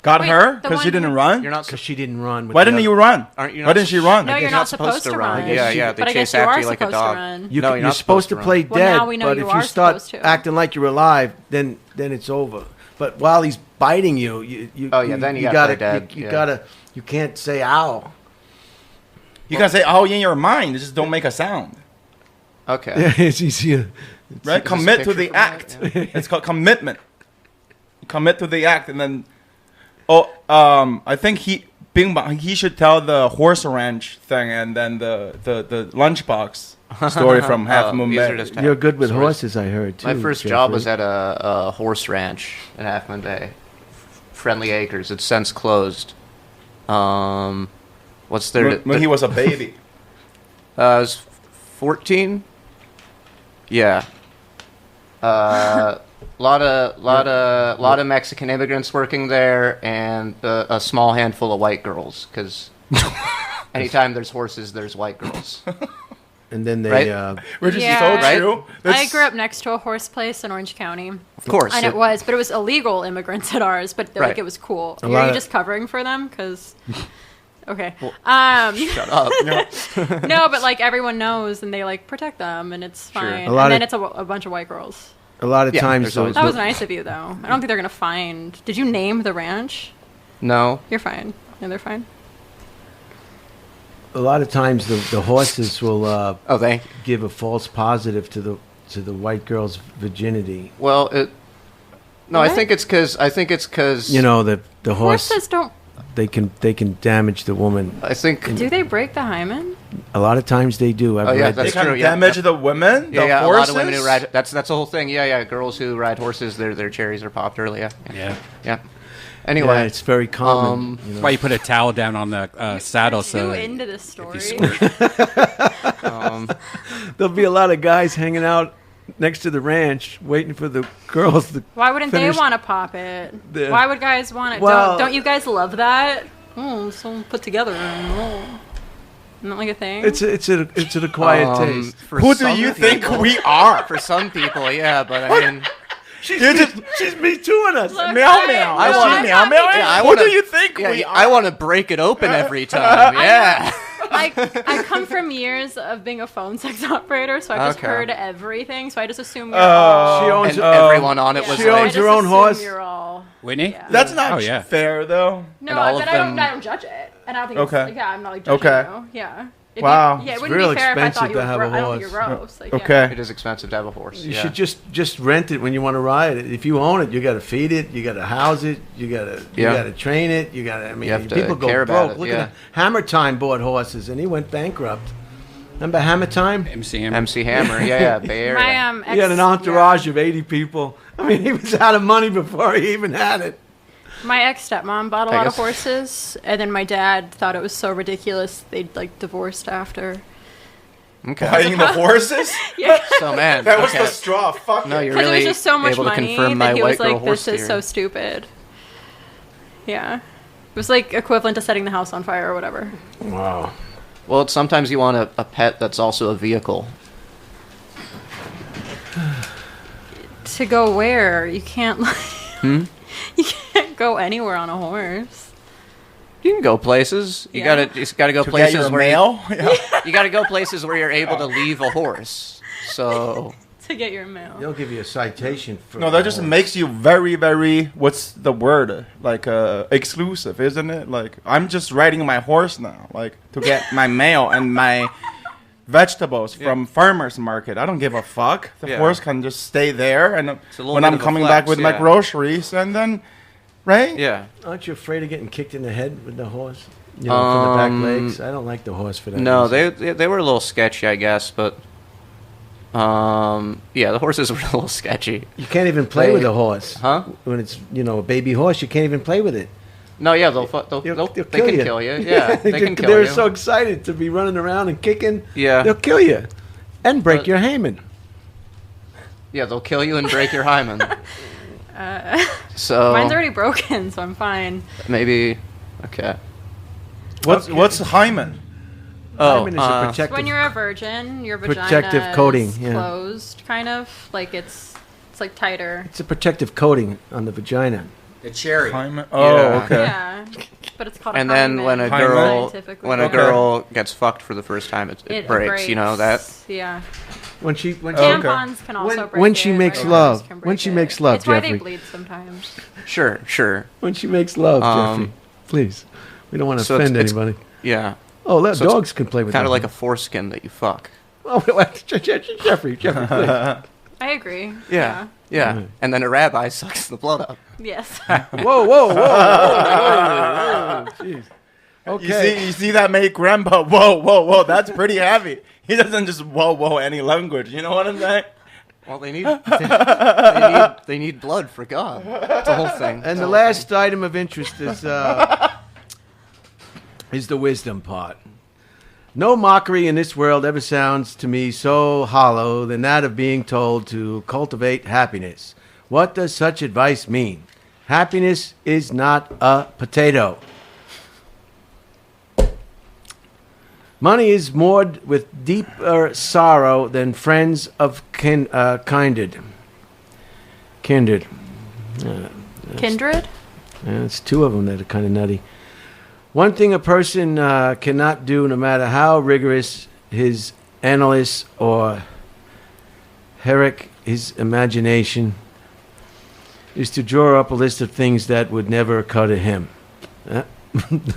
got Wait, her the because one she didn't who- run. You're not. because she didn't run. with Why the didn't other- you run? Aren't you Why not didn't she run? No, you're not supposed to run. Yeah, yeah. They But I chase guess you after are you like a supposed to dog. run. No, You're you're not supposed to run. play Well, dead, now we know but you if you are start supposed to. acting like you're alive, then it's over. But while he's biting you, Oh, yeah, then you gotta play dead, You yeah. gotta. You can't say ow. You can say "oh" in your mind. Just don't make a sound. Okay. Yeah, it's easier. Right? Commit to the act. It's called commitment. Commit to the act, and then, I think he should tell the horse ranch thing, and then the lunchbox story from Half Moon Bay. You're good with horses, I heard too. My first job was at a horse ranch in Half Moon Bay, Friendly Acres. It's since closed. What's their when he was a baby? I was 14. Yeah. Lot of Mexican immigrants working there, and a small handful of white girls. Because anytime there's horses, there's white girls. And then they, which is so Yeah. true. I grew up next to a horse place in Orange County. Of course. And it was illegal immigrants at ours, but like it was cool. Are you just covering for them? Because, okay. Shut up. No, but like everyone knows, and they like protect them, and it's fine. And then it's a bunch of white girls. A lot of times, that was nice of you, though. I don't think they're gonna find. Did you name the ranch? No. You're fine. Yeah, they're fine. A lot of times, the horses will they give a false positive to the white girl's virginity. Well, I think it's because you know the horses don't. They can damage the woman. I think. Do they break the hymen? A lot of times they do. That's true. Damage the women. Yeah, horses? a lot of women who ride. That's the whole thing. Yeah. Girls who ride horses, their cherries are popped early. Yeah. Anyway, it's very common. That's why you put a towel down on the saddle. Too into this story. There'll be a lot of guys hanging out next to the ranch waiting for the girls to Why wouldn't they want to pop it? Why would guys want it? Well, don't you guys love that? So put together. Not like a thing. It's an acquired taste. Who do you think we are? For some people, yeah, but I mean. She's me tooing us. Look, meow meow. Meow meow. Yeah, Who do you think we are? I want to break it open every time. Yeah. I come from years of being a phone sex operator, so I just heard everything. So I just assume you're she owns everyone on it was. She owns her own horse. You're all, Whitney? Yeah. That's not fair, though. No, but I don't judge it, and I don't think. Okay. It's, I'm not like judging you. Yeah. Wow. It wouldn't be fair if I thought you were have a I don't think horse. you're gross. Like, Okay. It is expensive to have a horse. You should just rent it when you want to ride it. If you own it, you got to feed it, you got to house it, you got to train it, you got to. I mean, people go broke. Look at Hammer Time bought horses, and he went bankrupt. Remember Hammer Time? MC Hammer. MC Hammer. Yeah. Bay Area. He had an entourage of 80 people. I mean, he was out of money before he even had it. My ex-stepmom bought a lot of horses, and then my dad thought it was so ridiculous they'd like divorced after. Okay. Buying the horses? Yeah. So man, that was the straw. Fuck no, you're Because really it was just so much able money to confirm my that he white was girl like, horse "This is so stupid." Yeah, it was like equivalent to setting the house on fire or whatever. Wow. Well, sometimes you want a pet that's also a vehicle. To go where? You can't. You can't go anywhere on a horse. You can go places. You gotta go to places get your where mail? you gotta go places where you're able to leave a horse. So to get your mail. They'll give you a citation for. No, that just makes you very, very. What's the word? Like exclusive, isn't it? Like I'm just riding my horse now, like to get my mail and my vegetables from farmers market. I don't give a fuck. The horse can just stay there, and when I'm coming back with my groceries, and then. Right? Yeah. Aren't you afraid of getting kicked in the head with the horse? You know, from the back legs? I don't like the horse for that No, reason. they were a little sketchy, I guess, but the horses were a little sketchy. You can't even play with a horse. Huh? When it's, a baby horse, you can't even play with it. No, yeah, they can kill you. Yeah, they can kill They're you. so excited to be running around and kicking. Yeah. They'll kill you and break your hymen. Yeah, they'll kill you and break your hymen. So mine's already broken, so I'm fine. Maybe, okay. What's hymen? Hymen is a protective. When you're a virgin, your vagina protective coating, is closed, kind of like it's like tighter. It's a protective coating on the vagina. The cherry. Hymen. Oh, okay. Yeah, but it's called. And a then hymen, when a girl gets fucked for the first time, it breaks. You know that? Yeah. When tampons can also break when she makes love. When she makes love, it's why Jeffrey. they bleed sometimes. Sure. When she makes love, Jeffrey. Please. We don't want to offend anybody. Yeah. Oh, dogs can play with that. Kind of like a foreskin that you fuck. Oh, Jeffrey, please. I agree. Yeah. And then a rabbi sucks the blood up. Yes. Whoa. Jeez. Okay. You see that make grandpa? Whoa. That's pretty heavy. He doesn't just whoa any language. You know what I'm saying? Well, they need blood for God. It's the whole thing. And the last item of interest is the wisdom part. No mockery in this world ever sounds to me so hollow than that of being told to cultivate happiness. What does such advice mean? Happiness is not a potato. Money is moored with deeper sorrow than friends of kindred. Kindred? It's two of them that are kind of nutty. One thing a person cannot do, no matter how rigorous his analysis or heroic his imagination, is to draw up a list of things that would never occur to him.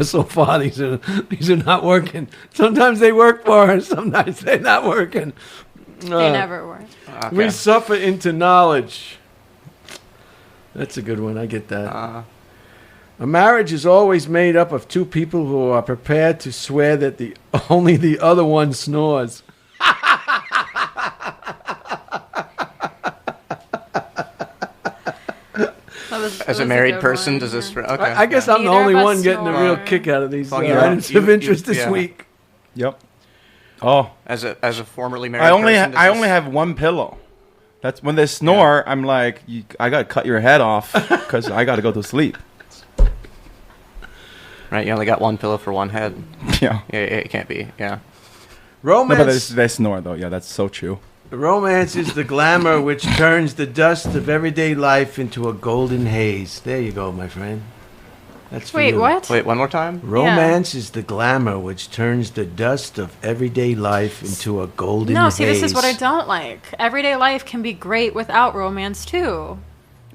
So far, these are not working. Sometimes they work for us. Sometimes they're not working. They never work. Okay. We suffer into knowledge. That's a good one. I get that. A marriage is always made up of two people who are prepared to swear that only the other one snores. As a married person, does this... Okay. I guess I'm the only one getting a real kick out of these items of interest this week. Yep. Oh. As a formerly married person... I only have one pillow. That's when they snore, I'm like, I got to cut your head off because I got to go to sleep. Right, you only got one pillow for one head. Yeah. Yeah, it can't be, Romance... No, but they snore, though. Yeah, that's so true. Romance is the glamour which turns the dust of everyday life into a golden haze. There you go, my friend. That's for you. What? Wait, one more time? Romance is the glamour which turns the dust of everyday life into a golden haze. No, see, this is what I don't like. Everyday life can be great without romance, too.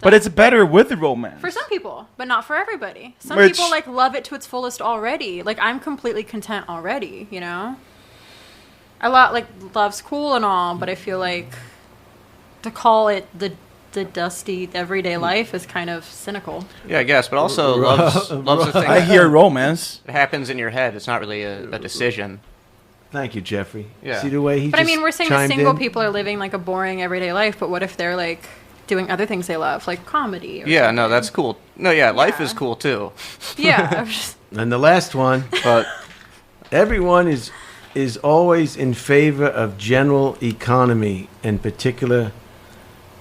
But it's better with romance. For some people, but not for everybody. Some people, love it to its fullest already. I'm completely content already, you know? Love's cool and all, but I feel like to call it the dusty everyday life is kind of cynical. Yeah, I guess, but also love's a thing. I hear romance. It happens in your head. It's not really a decision. Thank you, Jeffrey. Yeah. See the way he But just I mean, we're saying that single in? people are living a boring everyday life, but what if they're doing other things they love, like comedy? Or something? No, that's cool. No, life is cool too. Yeah. And the last one, but everyone is always in favor of general economy and particular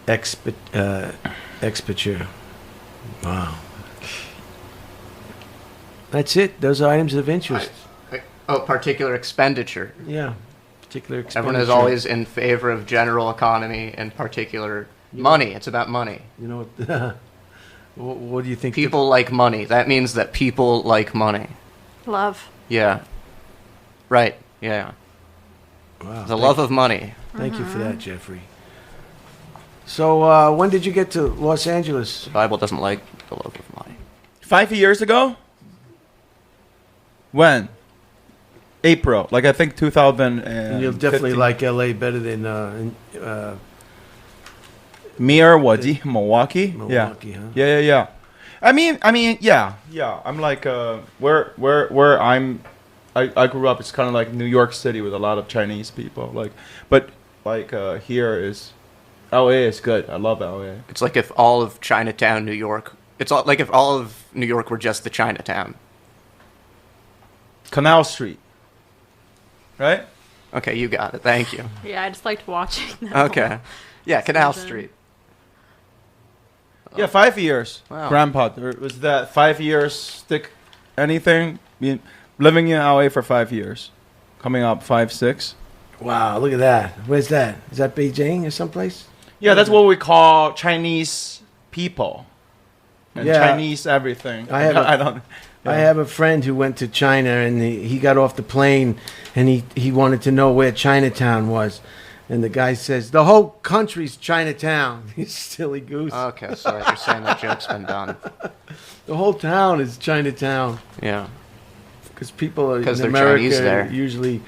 expenditure. Wow. That's it. Those are items of interest. Particular expenditure. Yeah, particular expenditure. Everyone is always in favor of general economy and particular money. It's about money. You know what do you think? People like money. That means that people like money. Love. Yeah. Right. Yeah. Wow. The love of money. Thank you for that, Jeffrey. So, when did you get to Los Angeles? The Bible doesn't like the love of money. 5 years ago? When? April. I think 2000. And you'll definitely like LA better than Milwaukee. Milwaukee, Yeah. huh? Yeah. I mean, yeah. I'm where I grew up. It's kind of like New York City with a lot of Chinese people. Here is, LA is good. I love LA. It's like if all of Chinatown, New York. It's like if all of New York were just the Chinatown. Canal Street. Right? Okay, you got it. Thank you. Yeah, I just liked watching that. Okay. Yeah, Canal Street. Yeah, 5 years. Wow. Grandpa, was that 5 years stick anything? Living in LA for 5 years. Coming up 5, 6. Wow, look at that. Where's that? Is that Beijing or someplace? Yeah, that's what we call Chinese people. And Chinese everything. I have a friend who went to China, and he got off the plane, and he wanted to know where Chinatown was. And the guy says, the whole country's Chinatown. You silly goose. Okay, sorry. You're saying that joke's been done. The whole town is Chinatown. Yeah. Because people in they're America Chinese there. usually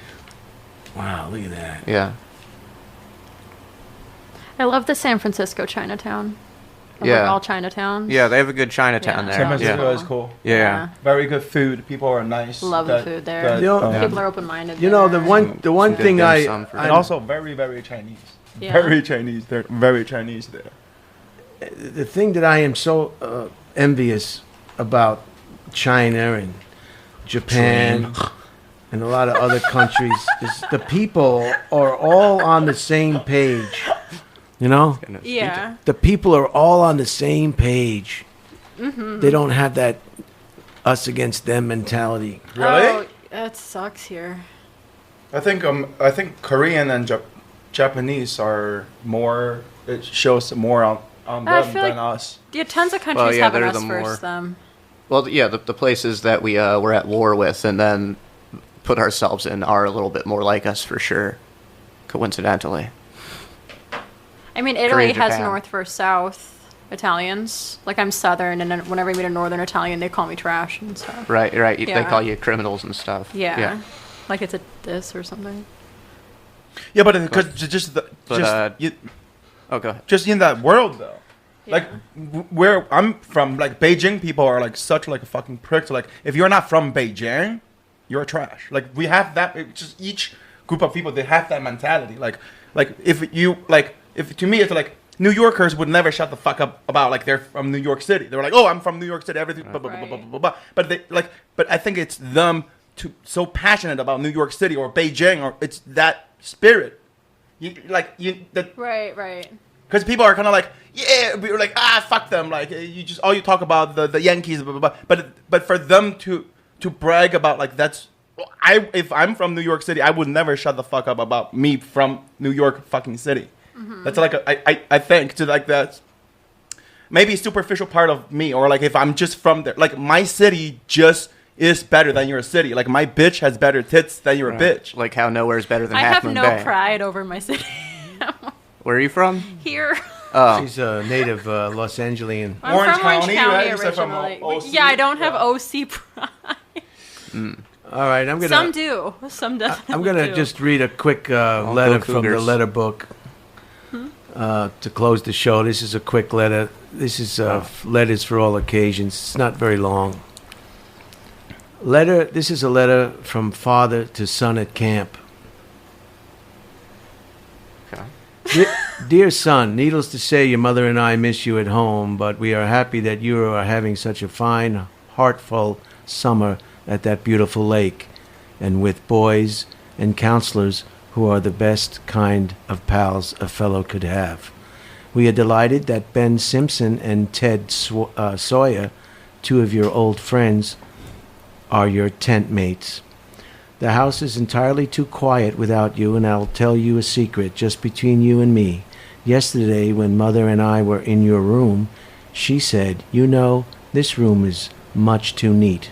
Wow, look at that. Yeah. I love the San Francisco Chinatown. Yeah. Like all Chinatowns. Yeah, they have a good Chinatown Yeah. there. San Francisco Yeah. is cool. Yeah. Very good food. People are nice. Love the food there. People are open-minded. You know, the there. one Some thing good I dim sum And also very, very Chinese. Yeah. Very Chinese. They're very Chinese there. the thing that I am so envious about China and Japan and a lot of other countries is the people are all on the same page. You know? Yeah. The people are all on the same page. Mm-hmm. They don't have that us against them mentality. Really? Oh, that sucks here. I think Korean and Japanese are more. It shows more on I them feel than like- us. Yeah, tons of countries yeah, have they're us the more- first, them. Well, yeah, the places that we were at war with and then put ourselves in are a little bit more like us for sure, coincidentally. I mean, Korea Italy and has Japan. North versus South Italians. Like, I'm Southern, and then whenever I meet a Northern Italian, they call me trash and stuff. Right. They Yeah. call you criminals and stuff. Yeah. Like it's a diss or something. Yeah, but because just go ahead. just in that world though. Yeah. Like where I'm from, like Beijing, people are like such like a fucking prick. So, like if you're not from Beijing, you're trash. Like we have that. Just each group of people, they have that mentality. Like if to me it's like New Yorkers would never shut the fuck up about like they're from New York City. They're like, oh, I'm from New York City. Everything. Blah, blah, blah, blah, blah, blah. But I think it's them so passionate about New York City or Beijing or it's that spirit. Right. Because people are kind of like, yeah, we're like, fuck them. Like you talk about the Yankees, blah, blah, blah. But for them to brag about like if I'm from New York City, I would never shut the fuck up about me from New York fucking city. Mm-hmm. That's like I think to like that maybe superficial part of me, or like if I'm just from there, like my city just is better than your city. Like my bitch has better tits than your bitch. Like how nowhere's better than I Half have Moon no Bay. pride over my city. Where are you from? Here. Oh. She's a native Los Angelian. I'm Orange from Orange County, County right? You said from originally. OC? Yeah, I don't have OC pride. All right, I'm gonna. Some do. Some definitely I'm gonna do. just read a quick letter from the letter book to close the show. This is a quick letter. This is letters for all occasions. It's not very long. This is a letter from father to son at camp. Okay. Dear son, needless to say, your mother and I miss you at home, but we are happy that you are having such a fine, heartful summer at that beautiful lake, and with boys and counselors who are the best kind of pals a fellow could have. We are delighted that Ben Simpson and Ted Sawyer, two of your old friends, are your tent mates. The house is entirely too quiet without you, and I'll tell you a secret just between you and me. Yesterday, when Mother and I were in your room, she said, "You know, this room is much too neat.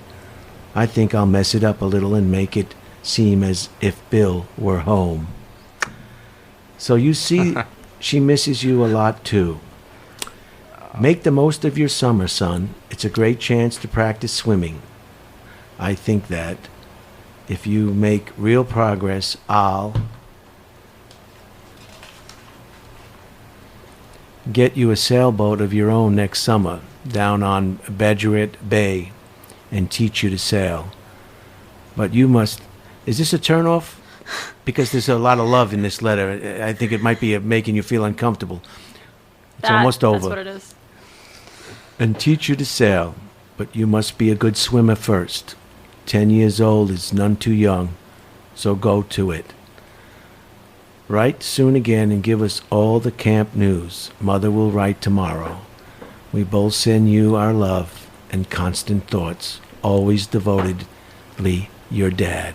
I think I'll mess it up a little and make it seem as if Bill were home." So you see, she misses you a lot too. Make the most of your summer, son. It's a great chance to practice swimming. I think that if you make real progress, I'll get you a sailboat of your own next summer down on Badgerette Bay and teach you to sail. But you must... Is this a turnoff? Because there's a lot of love in this letter. I think it might be making you feel uncomfortable. It's almost over. That's what it is. And teach you to sail, but you must be a good swimmer first. 10 years old is none too young, so go to it. Write soon again and give us all the camp news. Mother will write tomorrow. We both send you our love and constant thoughts. Always devotedly, your dad.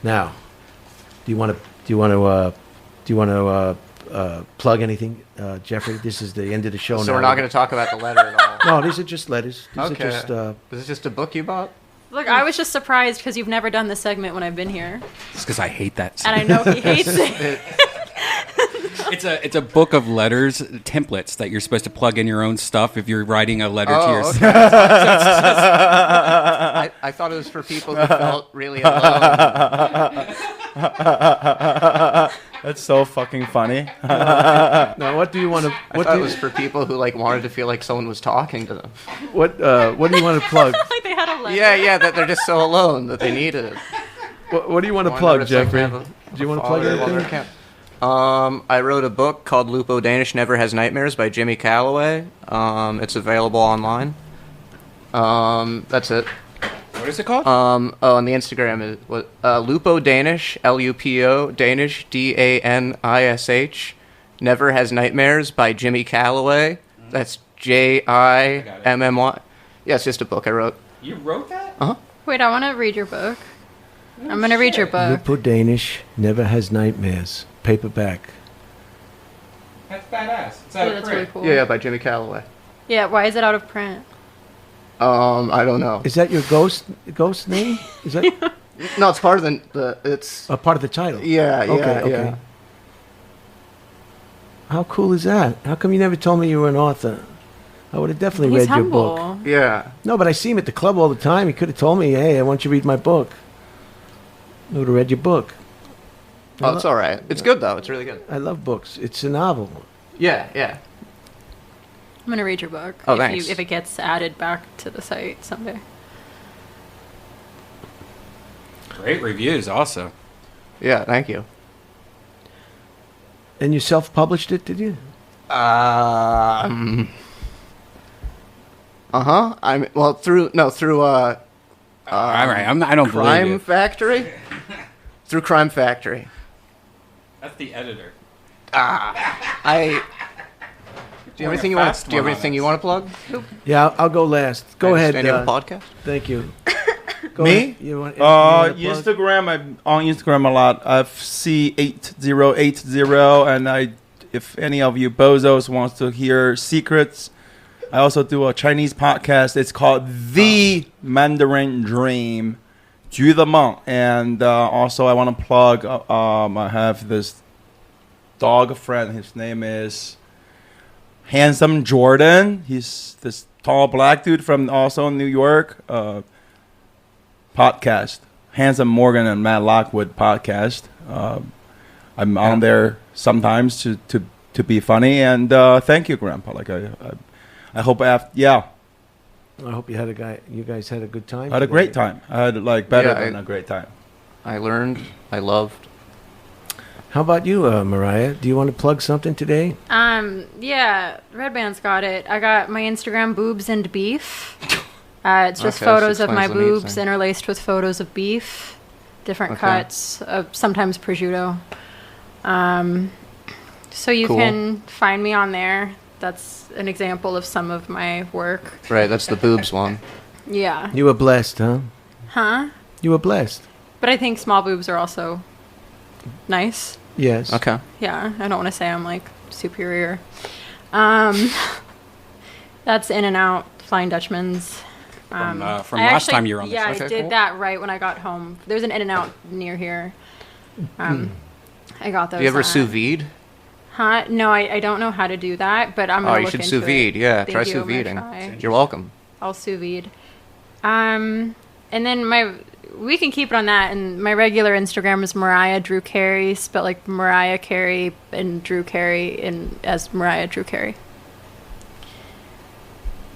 Now, do you want to plug anything, Jeffrey? This is the end of the show. So now. we're not going to talk about the letter at all. No, these are just letters. These Okay. are just. Is this just a book you bought? Look, I was just surprised because you've never done this segment when I've been here. It's because I hate that. And I know he hates it. It's a book of letters, templates that you're supposed to plug in your own stuff if you're writing a letter to yourself. Okay. I thought it was for people who felt really alone. That's so fucking funny. Now, what do you want to? I thought it was for people who like wanted to feel like someone was talking to them. What do you want to plug? Like they had a letter. Yeah, that they're just so alone that they need it. What do you want to plug, Jeffrey? Do you want to plug anything? I wrote a book called Lupo Danish Never Has Nightmares by Jimmy Calloway. It's available online. That's it. What is it called? On the Instagram is Lupo Danish, Lupo Danish, Danish. Never Has Nightmares by Jimmy Calloway. That's Jimmy. Yeah, it's just a book I wrote. You wrote that? Wait, I want to read your book. I'm going to read your book. Lupo Danish Never Has Nightmares. Paperback. That's badass. It's Yeah, that's really cool. Yeah, by Jimmy Calloway. Yeah, why is it out of print? I don't know. Is that your ghost name? Is that No, it's part of the it's a part of the title? yeah. Okay. How cool is that? How come you never told me you were an author? I would have definitely He's read your book. humble. Yeah. No, but I see him at the club all the time. He could have told me, hey, I want you to read my book. I would have read your book. Oh, it's all right. It's good though. It's really good. I love books. It's a novel. Yeah. I'm going to read your book. Oh, thanks. If it gets added back to the site someday. Great reviews, also. Yeah, thank you. And you self-published it, did you? I'm through All right, I don't believe Crime you. Factory. Through Crime Factory. That's the editor. Do you have anything you want? Do you have anything you want to plug? Yeah, I'll go last. Go ahead. You have a podcast? Thank you. Me? Ahead. You want to plug? Instagram. I'm on Instagram a lot. FC8080, and if any of you bozos wants to hear secrets, I also do a Chinese podcast. It's called The Mandarin Dream. 橘子梦. And also I want to plug, I have this dog friend. His name is Handsome Jordan. He's this tall black dude from also New York. Podcast. Handsome Morgan and Matt Lockwood podcast. I'm on there sometimes to be funny. And thank you, Grandpa. Like I hope after, yeah. I hope you guys had a good time. I had a great time. I had better than a great time. I learned. I loved. How about you, Mariah? Do you want to plug something today? Yeah, Redban's got it. I got my Instagram, boobs and beef. It's just Okay, photos this of my explains the meat boobs thing. interlaced with photos of beef, different Okay. cuts, sometimes prosciutto. So you Cool. can find me on there. That's an example of some of my work. Right, that's the boobs one. Yeah. You were blessed, huh? Huh? You were blessed. But I think small boobs are also nice. Yes. Okay. Yeah, I don't want to say I'm like superior. That's In and Out, Flying Dutchman's. From I last time you were on the yeah, show. I did that right when I got home. There's an In and Out near here. I got those. Do you ever at- sous vide? Huh? No, I don't know how to do that, but I'm gonna Oh, you look should into sous vide. it. Yeah, Thank try you, sous I'm gonna viding. try. You're welcome. I'll sous vide. And then we can keep it on that. And my regular Instagram is Mariah Drew Carey, spelled like Mariah Carey and Drew Carey as Mariah Drew Carey.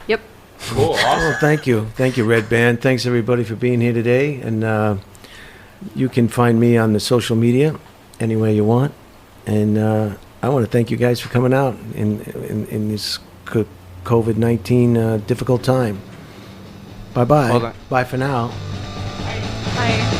Yep. Cool. Awesome. Well, thank you, Redban. Thanks everybody for being here today, and you can find me on the social media anywhere you want. And I want to thank you guys for coming out in this COVID-19 difficult time. Bye-bye. Well done. Bye for now. Bye.